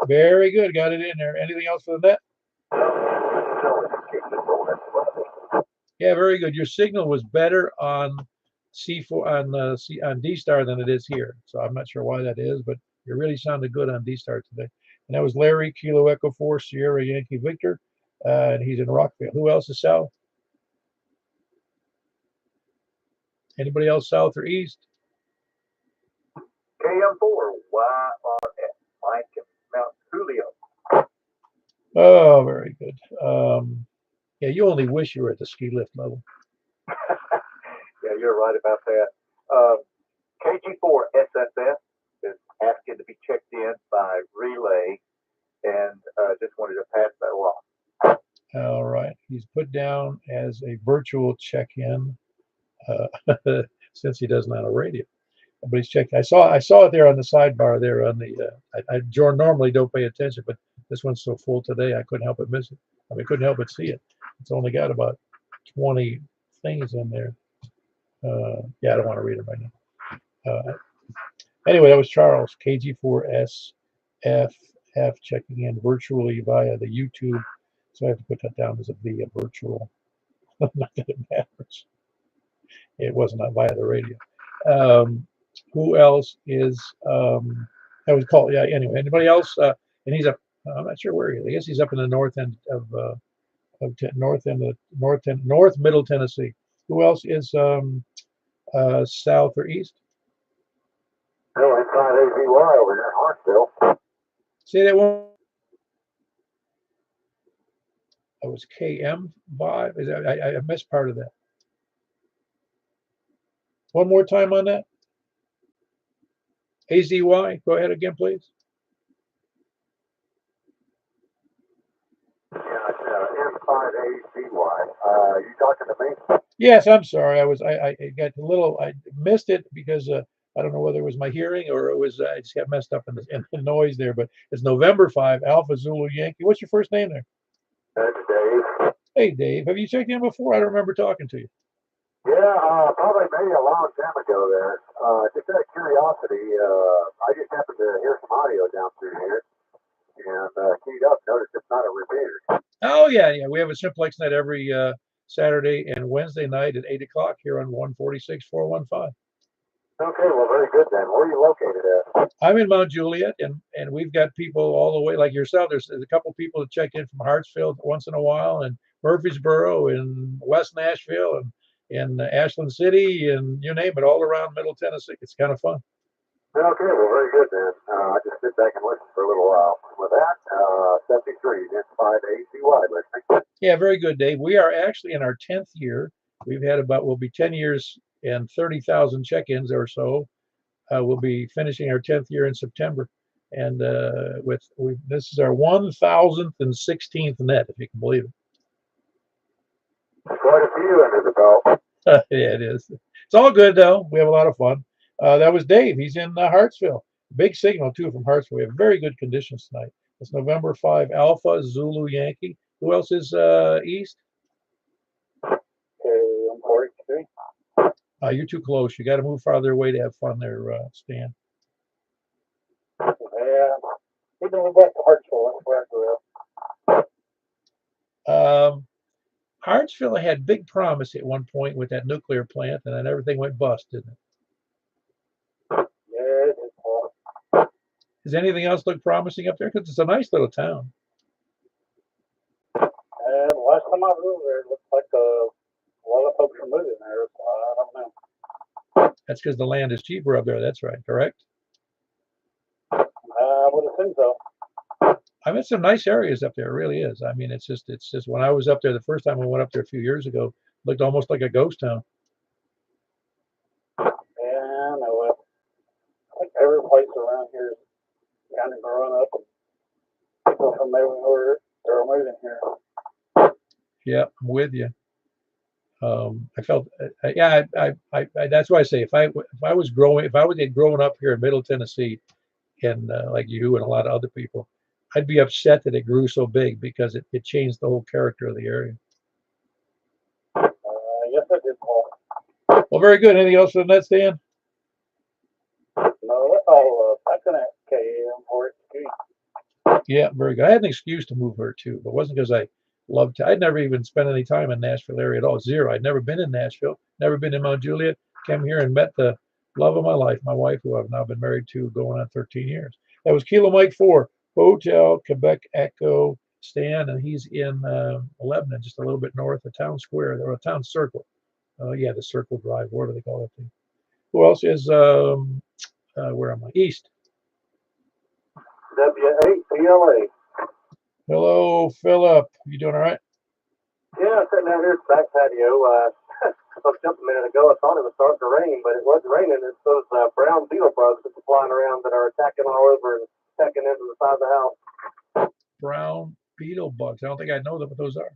Very good. Got it in there. Anything else for the net? Yeah, very good. Your signal was better on C4 on D-Star than it is here. So I'm not sure why that is, but you really sounded good on D-Star today. And that was Larry, Kilo Echo 4 Sierra Yankee Victor, and he's in Rockville. Who else is south? Anybody else south or east? KM4 YRS. Mike and Mount Julio. Oh, very good. Yeah, you only wish you were at the ski lift level. Yeah, you're right about that. KG4 SSS is asking to be checked in by relay, and just wanted to pass that along. All right. He's put down as a virtual check-in since he doesn't have a radio. But he's checking. I saw it there on the sidebar there on the. I normally don't pay attention, but this one's so full today I couldn't help but miss it. I mean, couldn't help but see it. It's only got about 20 things in there. Yeah, I don't want to read them right now. Anyway, that was Charles, KG4SFF, checking in virtually via the YouTube. So I have to put that down as a via virtual. Not that it matters. It wasn't via the radio. Who else is? I was called. Yeah. Anyway, anybody else? And he's up. I'm not sure where he is. I guess he's up in the north end of north middle Tennessee. Who else is south or east? Oh, it's 5AZY over there in Hartsville. Say that one. It was KM5. Is that, I missed part of that. One more time on that. AZY. Go ahead again, please. Yeah, it's M5AZY. You talking to me? Yes, I'm sorry. I got a little. I missed it because I don't know whether it was my hearing or it was I just got messed up in the noise there. But it's November 5, Alpha Zulu Yankee. What's your first name there? That's Dave. Hey, Dave. Have you checked in before? I don't remember talking to you. Yeah, probably maybe a long time ago there. Just out of curiosity, I just happened to hear some audio down through here and keyed up, noticed it's not a repeater. Oh, yeah. We have a Simplex Net every Saturday and Wednesday night at 8 o'clock here on 146-415. Okay, well, very good then. Where are you located at? I'm in Mount Juliet, and we've got people all the way, like yourself. There's a couple people that check in from Hartsfield once in a while, and Murfreesboro, and West Nashville, and in Ashland City, and you name it, all around Middle Tennessee. It's kind of fun. Okay, well, very good then. I just sit back and listen for a little while. With that, 73, that's 5AZY listening. Yeah, very good, Dave. We are actually in our 10th year. We'll be 10 years and 30,000 check-ins or so. We'll be finishing our 10th year in September. And this is our 1,016th net, if you can believe it. Quite a few under the belt. Yeah, it is. It's all good though. We have a lot of fun. That was Dave. He's in Hartsville. Big signal too from Hartsville. We have very good conditions tonight. It's November 5 Alpha Zulu Yankee. Who else is east? Okay, I'm 43. You're too close. You got to move farther away to have fun there, Stan. Yeah, even we got to Hartsville, that's where I grew up. Hartsville had big promise at one point with that nuclear plant, and then everything went bust, didn't it? Yeah, it is hard. Does anything else look promising up there? Because it's a nice little town. And last time I was there, it looked like a lot of folks are moving there, so I don't know. That's because the land is cheaper up there. That's right, correct? I would assume so. I mean, some nice areas up there. It really is. I mean, it's just when I was up there the first time I went up there a few years ago, it looked almost like a ghost town. Yeah, I know it. I think every place around here is kind of growing up, and people from everywhere are moving here. Yeah, I'm with you. I felt, yeah, I that's why I say if I had grown up here in Middle Tennessee, and like you and a lot of other people, I'd be upset that it grew so big because it changed the whole character of the area. Yes, I did, Paul. Well, very good. Anything else for the Nets, Dan? No, that's all. That's an KM for it. Yeah, very good. I had an excuse to move her too, but it wasn't because I loved to. I'd never even spent any time in Nashville area at all. Zero. I'd never been in Nashville, never been in Mount Juliet. Came here and met the love of my life, my wife, who I've now been married to going on 13 years. That was Kilo Mike 4, Hotel Quebec Echo Stan, and he's in Lebanon, just a little bit north of Town Square, or Town Circle. Yeah, the Circle Drive. What do they call that thing? Who else is? Where am I? East. W8PLA. Hello, Philip. You doing all right? Yeah, I'm sitting out here at the back patio. I looked up a minute ago. I thought it was starting to rain, but it wasn't raining. It's those brown beetle bugs that are flying around that are attacking all over and attacking into the side of the house. Brown beetle bugs. I don't think I know what those are.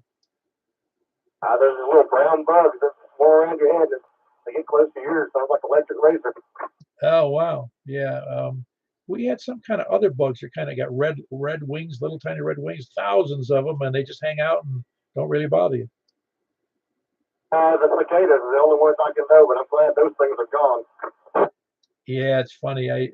There's these little brown bugs that fly around your head. And they get close to yours. Sounds like electric razor. Oh wow, yeah. We had some kind of other bugs that kind of got red wings, little tiny red wings, thousands of them, and they just hang out and don't really bother you. The cicadas are the only ones I can know, but I'm glad those things are gone. Yeah, it's funny. I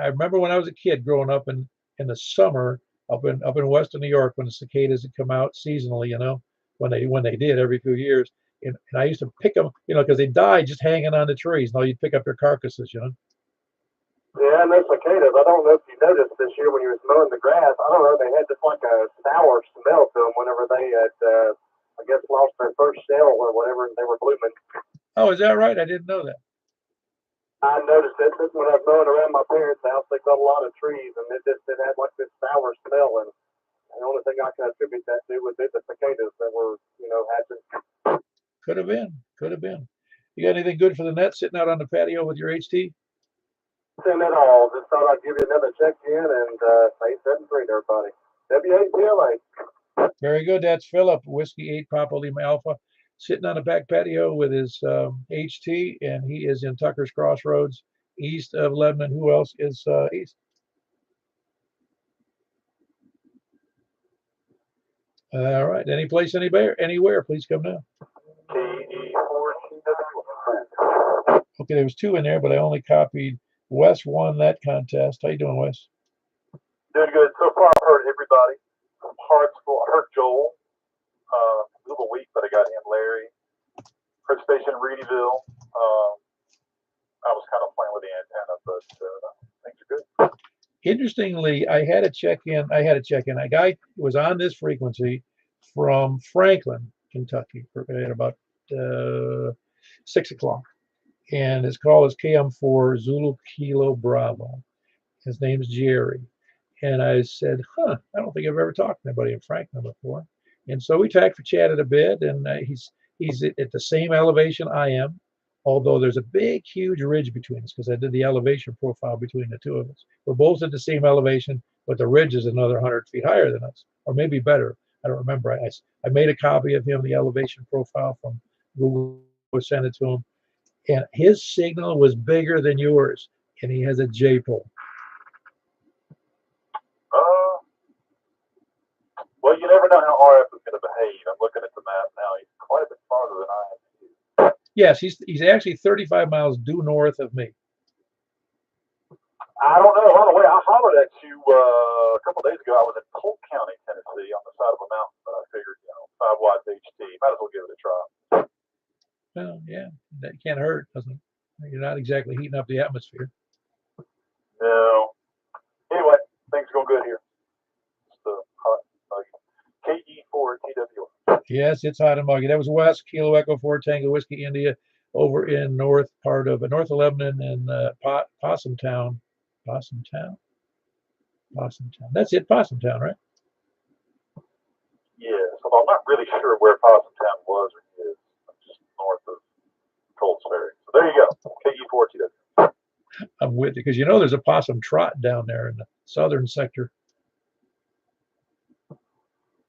remember when I was a kid growing up in the summer up in western New York when the cicadas would come out seasonally, you know, when they did every few years, and I used to pick them, you know, because they died just hanging on the trees. Now you'd pick up their carcasses, you know. Yeah, and those cicadas, I don't know if you noticed this year when you was mowing the grass, I don't know, they had just like a sour smell to them whenever they had, I guess, lost their first shell or whatever, and they were blooming. Oh, is that right? I didn't know that. I noticed it just when I was mowing around my parents' house. They got a lot of trees, and it had like this sour smell, and the only thing I can attribute that to was the cicadas that were, you know, hatching. Could have been. Could have been. You got anything good for the net sitting out on the patio with your HT? Send it all. Just thought I'd give you another check-in and say 7-3 to everybody. W8PLA. Very good. That's Philip, Whiskey 8 Papa Lima Alpha, sitting on the back patio with his HT, and he is in Tucker's Crossroads, east of Lebanon. Who else is east? All right. Any place, anywhere, please come now. Okay, there was 2 in there, but I only copied. Wes won that contest. How you doing, Wes? Doing good. So far, I've heard everybody from Hartsville. I heard Joel a little weak, but I got him, Larry. Heard Station Reedyville. I was kind of playing with the antenna, but things are good. Interestingly, I had a check-in. A guy was on this frequency from Franklin, Kentucky, at about 6 o'clock. And his call is KM4 Zulu Kilo Bravo. His name's Jerry. And I said, I don't think I've ever talked to anybody in Franklin before. And so we chatted a bit, and he's at the same elevation I am, although there's a big, huge ridge between us because I did the elevation profile between the two of us. We're both at the same elevation, but the ridge is another 100 feet higher than us, or maybe better. I don't remember. I made a copy of him, the elevation profile from Google, sent it to him. and his signal was bigger than yours, and he has a J pole. Well, you never know how RF is going to behave. I'm looking at the map now. He's quite a bit farther than I am. Yes, he's actually 35 miles due north of me. I don't know. By the way, I hollered at you a couple of days ago. I was in Polk County, Tennessee, on the side of a mountain. I figured, 5 watts HT. Might as well give it a try. Well, yeah, that can't hurt, doesn't it? You're not exactly heating up the atmosphere. No. Anyway, things go good here. It's the hot KE4TW. Yes, it's hot and muggy. That was West Kilo Echo 4 Tango Whiskey India over in north part of north of Lebanon and Possum Town. Possum Town. That's it, Possum Town, right? Yes, although I'm not really sure where Possum Town was or is. I'm just north of Coles Ferry. So there you go, KE4TW. I'm with you because there's a possum trot down there in the southern sector.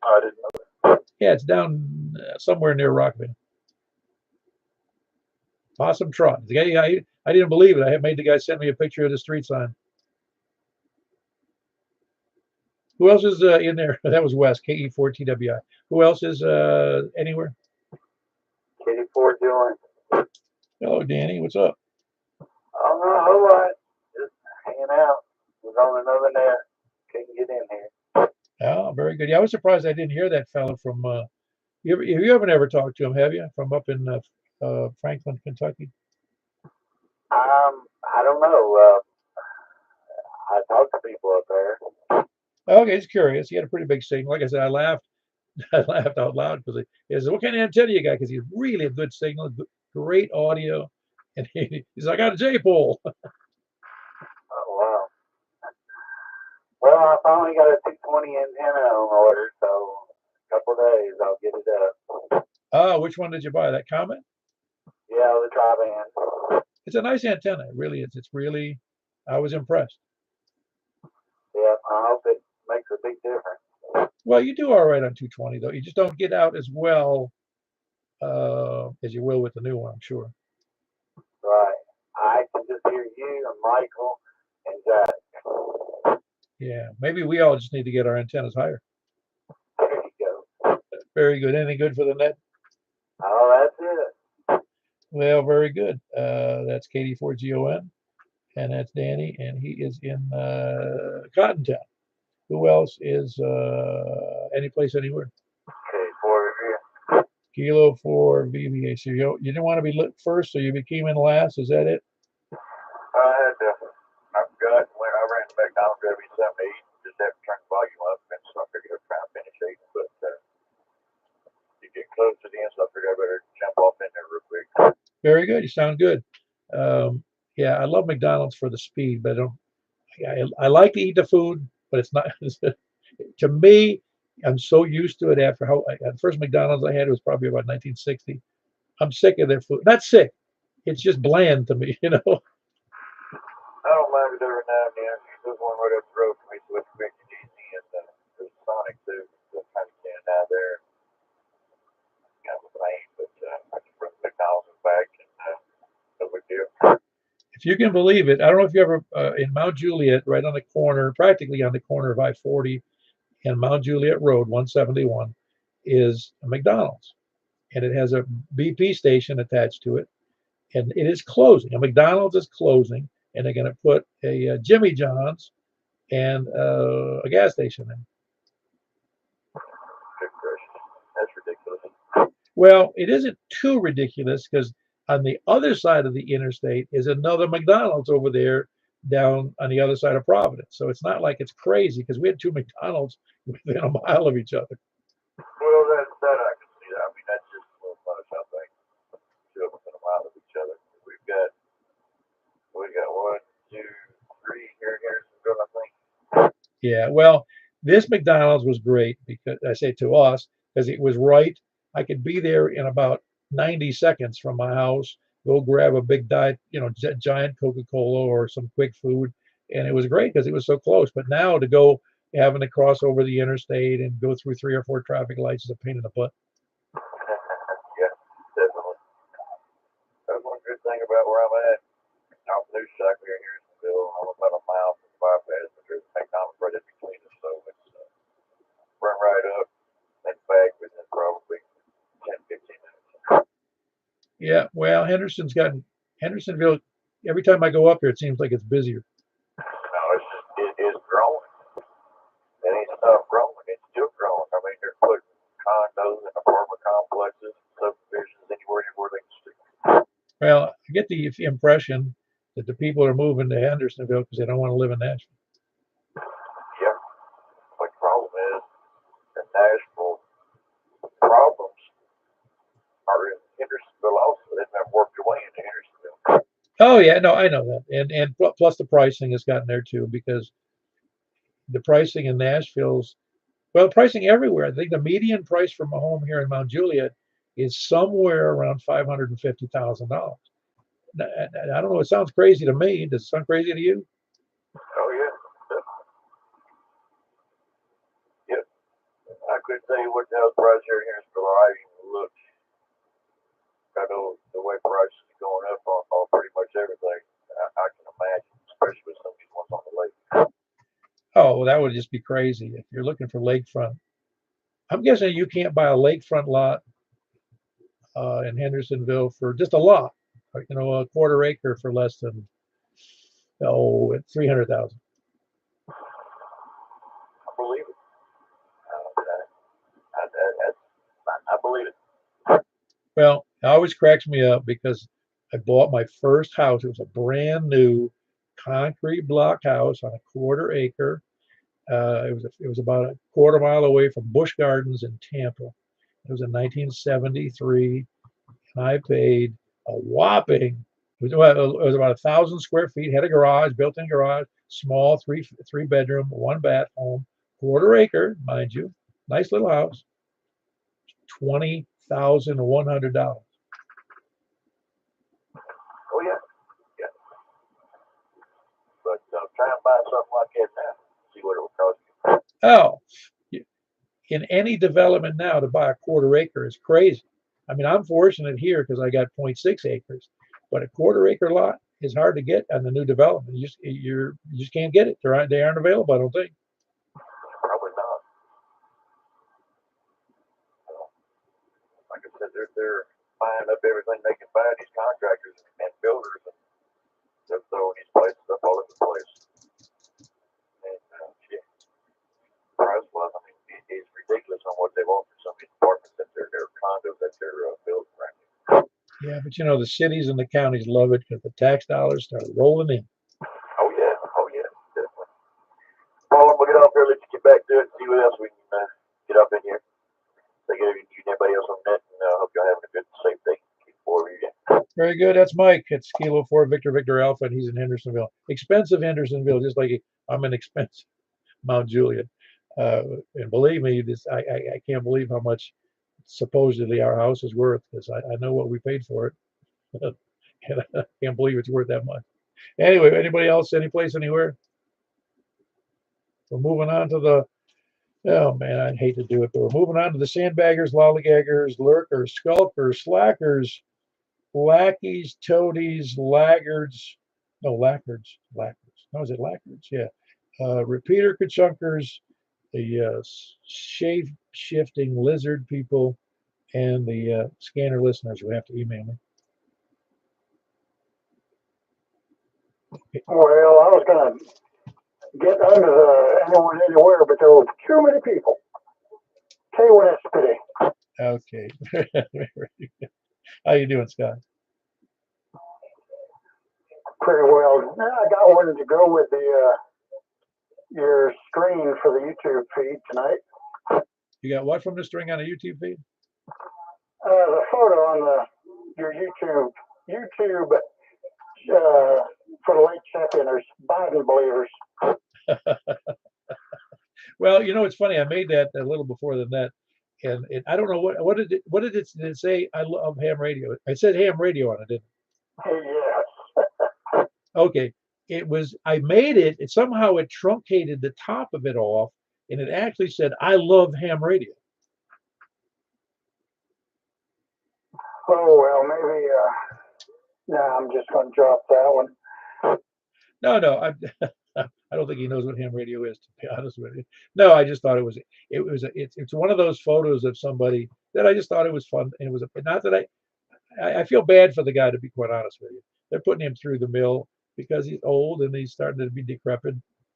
I didn't know that. Yeah, it's down somewhere near Rockville. Possum trot. I didn't believe it. I had made the guy send me a picture of the street sign. Who else is in there? That was West, KE4TWI. Who else is anywhere? KD4 doing? Hello, Danny. What's up? Oh, no, a whole lot. Just hanging out. Was on another net. Couldn't get in here. Oh, very good. Yeah, I was surprised I didn't hear that fellow from. You haven't ever talked to him, have you? From up in Franklin, Kentucky. I don't know. I talked to people up there. Okay, he's curious. He had a pretty big signal. Like I said, I laughed out loud because he said, "What kind of antenna you got?" Because he's really a good signal, great audio, and he's like, "I got a J pole." Oh, wow. Well, I finally got a 220 antenna on order, so a couple of days I'll get it up. Oh, which one did you buy? That Comet? Yeah, the tri-band. It's a nice antenna. It really is. It's really, I was impressed. Yeah, I hope it makes a big difference. Well, you do all right on 220, though. You just don't get out as well as you will with the new one, I'm sure. Right. I can just hear you and Michael and Jack. Yeah, maybe we all just need to get our antennas higher. There you go. Very good. Anything good for the net? Oh, that's it. Well, very good. That's KD4GON, and that's Danny, and he is in Cottontown. Who else is any place anywhere? Okay, for here. Kilo for VBA. So you didn't want to be lit first, so you became in last. Is that it? I had to. I forgot when I ran to McDonald's, grabbed me something to eat. Just have to turn the volume up, and so I figured I'd try and finish eating. But you get close to the end, so I figured I better jump off in there real quick. Very good. You sound good. Yeah, I love McDonald's for the speed, but I like to eat the food, but it's not. To me, I'm so used to it after the first McDonald's I had was probably about 1960. I'm sick of their food. Not sick. It's just bland to me, I don't mind it every now and then. There's one right up the road from me, so it's quick and easy. And there's Sonic too. Just kind of getting out there. Kind of a pain, but I can bring McDonald's back and no big deal. If you can believe it. I don't know if you ever in Mount Juliet, right on the corner, practically on the corner of I-40 and Mount Juliet Road, 171, is a McDonald's, and it has a BP station attached to it, and it is closing. A McDonald's is closing, and they're going to put a Jimmy John's and a gas station in. Good gracious. That's ridiculous. Well, it isn't too ridiculous because on the other side of the interstate is another McDonald's over there down on the other side of Providence. So it's not like it's crazy because we had two McDonald's within a mile of each other. Well, that I can see that. I mean, that's just a little much, I think. Two of them within a mile of each other. We got 1, 2, 3 here in Harrisonville, I think. Yeah, well, this McDonald's was great because I say to us because it was right. I could be there in about 90 seconds from my house, go grab a big diet, giant Coca-Cola or some quick food. And it was great because it was so close. But now to go having to cross over the interstate and go through 3 or 4 traffic lights is a pain in the butt. Yeah, definitely. That's one good thing about Yeah, well, Hendersonville. Every time I go up here, it seems like it's busier. No, it's just, it is growing. It ain't stopped growing. It's still growing. I mean, they're putting condos and apartment complexes and subdivisions anywhere they can stick. Well, I get the impression that the people are moving to Hendersonville because they don't want to live in Nashville. Yeah. But the problem is that Nashville problems are in Hendersonville also. They've been worked away into Hendersonville. Oh yeah, no, I know that, and plus the pricing has gotten there too because the pricing in Nashville's well, pricing everywhere. I think the median price for a home here in Mount Juliet is somewhere around $550,000. I don't know. It sounds crazy to me. Does it sound crazy to you? Oh yeah. Yeah. I couldn't tell you what the hell's price here in Hendersonville. I even looked. I know the way prices are going up on pretty much everything. I can imagine, especially with some of these ones on the lake. Oh, well, that would just be crazy if you're looking for lakefront. I'm guessing you can't buy a lakefront lot in Hendersonville for just a lot, like, a quarter acre for less than 300,000. I believe it. I believe it. Well, it always cracks me up because I bought my first house. It was a brand new concrete block house on a quarter acre. It was about a quarter mile away from Busch Gardens in Tampa. It was in 1973, and I paid a whopping. It was about 1,000 square feet. Had a garage, built-in garage, small three bedroom, one bath home, quarter acre, mind you, nice little house. $20,100. Oh yeah, yeah. But try and buy something like that now. See what it will cost you. Oh, in any development now to buy a quarter acre is crazy. I mean, I'm fortunate here because I got 0.6 acres, but a quarter acre lot is hard to get on the new development. You just can't get it. They aren't available, I don't think. Probably not. Like I said, they're buying up everything they can buy. These contractors and builders, and they're throwing these places up all over the place. And yeah, price wise, I mean, it's ridiculous on what they've offered some of these apartments that they're condos that they're building right now. Yeah, but the cities and the counties love it because the tax dollars start rolling in. Oh yeah, definitely. Paul, we'll get off here. Let you get back to it and see what else we can get up in here. Thank you and everybody else on net, and hope you're having a good, safe day. Keep forward again. Very good. That's Mike. It's Kilo 4 Victor Alpha, and he's in Hendersonville. Expensive Hendersonville, just like I'm in expensive Mount Juliet. And believe me, I can't believe how much supposedly our house is worth because I know what we paid for it. And I can't believe it's worth that much. Anyway, anybody else, any place, anywhere? We're moving on to the, oh man, I'd hate to do it, but we're moving on to the sandbaggers, lollygaggers, lurkers, skulkers, slackers, lackeys, toadies, laggards. No, lackards. No, is it lackards? Yeah. Repeater kachunkers, the shape-shifting lizard people, and the scanner listeners who have to email me. Well, I was going to get under the anyone anywhere, but there were too many people. Tell you what, that's a pity. Okay. How you doing, Scott? Pretty well. I got one to go with your screen for the YouTube feed tonight. You got what from the string on a YouTube feed? The photo on your YouTube for the late champions, Biden believers. Well, it's funny. I made that a little before the net, and I don't know what did it say? I love ham radio. I said ham radio on it, didn't Yes. it? Okay. I made it. Somehow it truncated the top of it off, and it actually said I love ham radio. Oh well, maybe. I'm just going to drop that one. No, I don't think he knows what ham radio is, to be honest with you. No, I just thought it's one of those photos of somebody that I just thought it was fun, and it was not that I feel bad for the guy, to be quite honest with you. They're putting him through the mill because he's old and he's starting to be decrepit.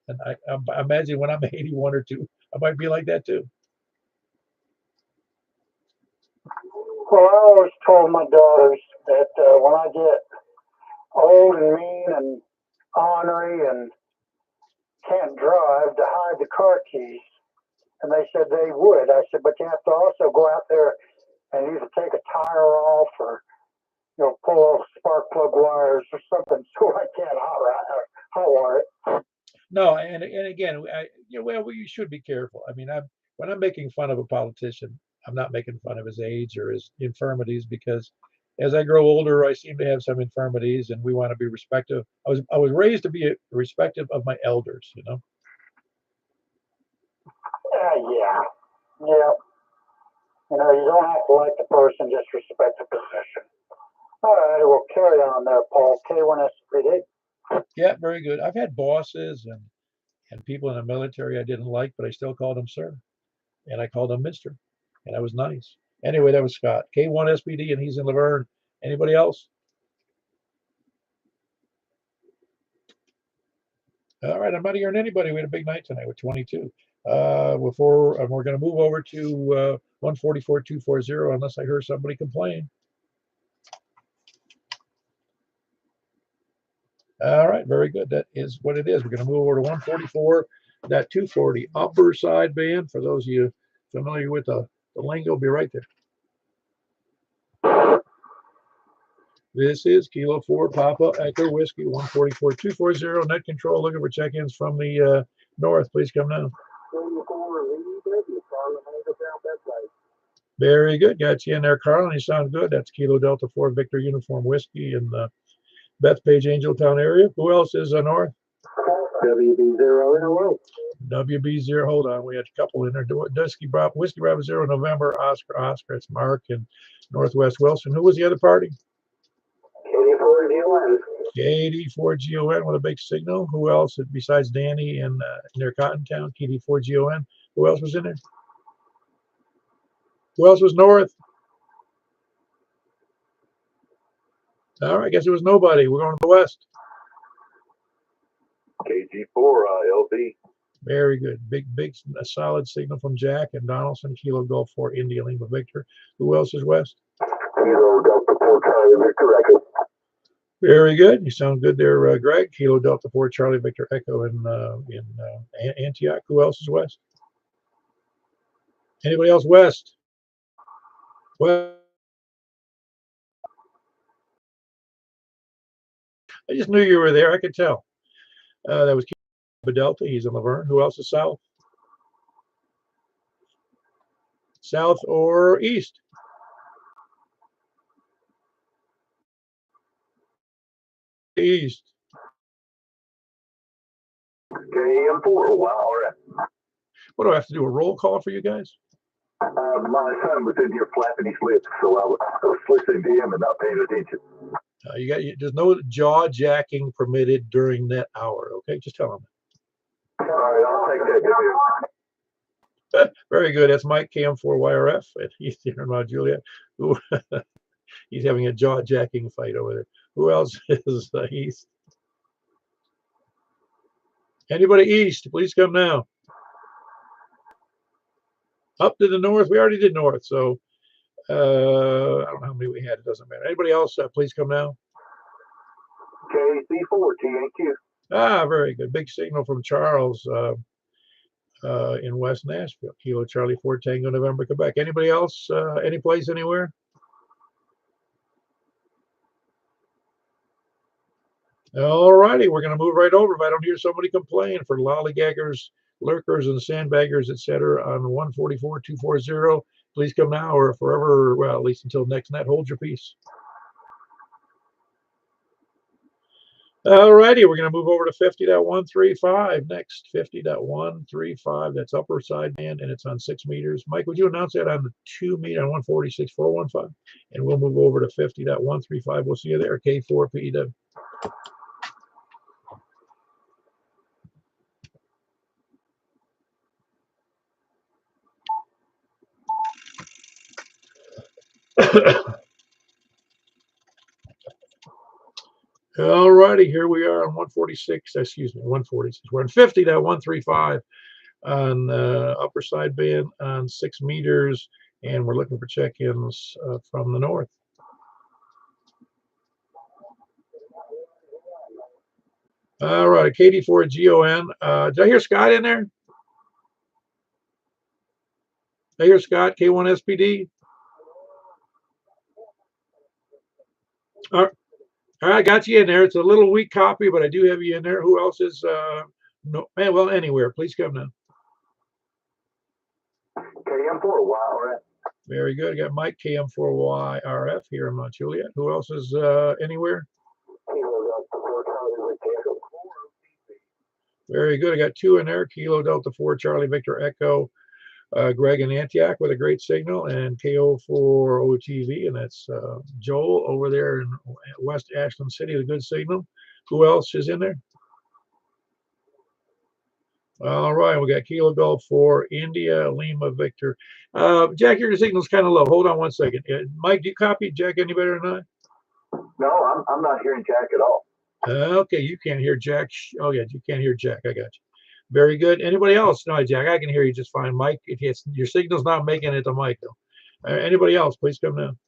And I imagine when I'm 81 or 2, I might be like that too. Well, I always told my daughters that when I get old and mean and ornery and can't drive, to hide the car keys. And they said they would. I said, but you have to also go out there and either take a tire off or, pull off spark plug wires or something so I can't hotwire it. No, and again, well, you should be careful. I mean, when I'm making fun of a politician, I'm not making fun of his age or his infirmities, because as I grow older, I seem to have some infirmities, and we want to be respectful. I was raised to be respectful of my elders, Yeah. You don't have to like the person, just respect the position. All right, we'll carry on there, Paul. K1SPD. Yeah, very good. I've had bosses and people in the military I didn't like, but I still called them sir, and I called him Mister, and I was nice. Anyway, that was Scott, K1SPD, and he's in Laverne. Anybody else? All right, I'm not hearing anybody. We had a big night tonight with 22. We're going to move over to 144.240 unless I hear somebody complain. All right, very good. That is what it is. We're going to move over to 144.240 upper side band. For those of you familiar with the lingo, be right there. This is Kilo 4 Papa Echo Whiskey 144.240 net control. Looking for check-ins from the north. Please come now. Very good. Got you in there, Carl, and you sound good. That's Kilo Delta 4 Victor Uniform Whiskey in the Bethpage Angeltown area. Who else is north? WB0 in a row. WB0. Hold on. We had a couple in there. Whiskey Bravo 0 November. Oscar. It's Mark in Northwest Wilson. Who was the other party? KD4GON. KD4GON with a big signal. Who else besides Danny and near Cottontown? KD4GON. Who else was in there? Who else was north? All right, I guess it was nobody. We're going to the west. KG4 LV. Very good. Big, a solid signal from Jack and Donaldson. Kilo Golf 4 India Lima Victor. Who else is west? Kilo Delta 4 Charlie Victor Echo. Very good. You sound good there, Greg. Kilo Delta 4 Charlie Victor Echo in Antioch. Who else is west? Anybody else west? Well, I just knew you were there. I could tell. That was Kilo Delta. He's in Laverne. Who else is south? South or east? East. KM4 wow. What do I have to do? A roll call for you guys? My son was in here flapping his lips, so I was listening to him and not paying attention. There's no jaw jacking permitted during that hour. Okay, just tell him. All right, I'll take that. Very good. That's Mike KM4YRF at East Mount Juliet. He's having a jaw jacking fight over there. Who else is east? Anybody east? Please come now. Up to the north. We already did north, so I don't know how many we had. It doesn't matter. Anybody else? Please come now. KC4 TNQ. Ah, very good. Big signal from Charles in West Nashville. Kilo Charlie 4 Tango November Quebec. Anybody else? Any place anywhere? All righty, we're going to move right over. If I don't hear somebody complain, for lollygaggers, lurkers, and sandbaggers, etc., on 144.240, please come now or forever. Well, at least until next net. Hold your peace. All righty, we're going to move over to 50.135 next. 50.135. That's upper side band, and it's on 6 meters. Mike, would you announce that on the 2 meter on 146.415? And we'll move over to 50.135. We'll see you there. K4PEW. All righty, here we are on 146, excuse me, 146. We're on 50, that 135 on upper sideband on 6 meters, and we're looking for check-ins from the north. All right, KD4 GON. Did I hear Scott in there? Did I hear Scott, K1 SPD? All right, got you in there. It's a little weak copy, but I do have you in there. Who else is no man? Well, anywhere. Please come now. KM4YRF. Very good. I got Mike KM4YRF here in Mount Juliet. Who else is anywhere? Very good. I got 2 in there. Kilo Delta 4 Charlie Victor Echo. Greg in Antioch with a great signal, and KO for OTV, and that's Joel over there in West Ashland City with a good signal. Who else is in there? All right, we got Kilo Golf for India, Lima Victor. Jack, your signal's kind of low. Hold on one second. Mike, do you copy Jack any better than I? No, I'm not hearing Jack at all. Okay, you can't hear Jack. Oh, yeah, you can't hear Jack. I got you. Very good. Anybody else? No, Jack, I can hear you just fine. Mike, if it's, your signal's not making it to Mike, though. Anybody else? Please come down.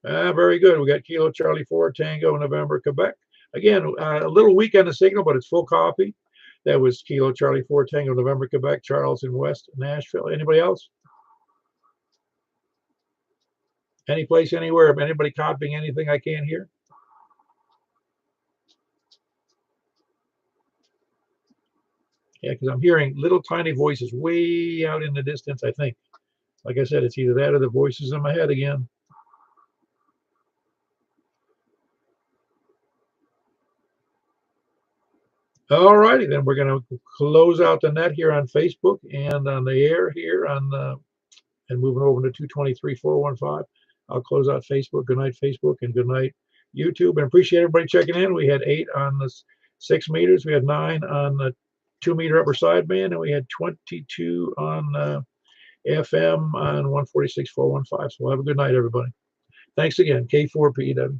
Very good. We got Kilo Charlie 4 Tango November Quebec. Again, a little weak on the signal, but it's full copy. That was Kilo Charlie 4 Tango November Quebec, Charles in West Nashville. Anybody else? Any place, anywhere? Anybody copying anything I can't hear? Yeah, because I'm hearing little tiny voices way out in the distance, I think. Like I said, it's either that or the voices in my head again. All righty, then we're going to close out the net here on Facebook and on the air here on and moving over to 223-415. I'll close out Facebook. Good night, Facebook, and good night, YouTube. And appreciate everybody checking in. We had 8 on the 6 meters. We had 9 on the 2 meter upper sideband, and we had 22 on FM on 146-415. So have a good night, everybody. Thanks again. K4PW.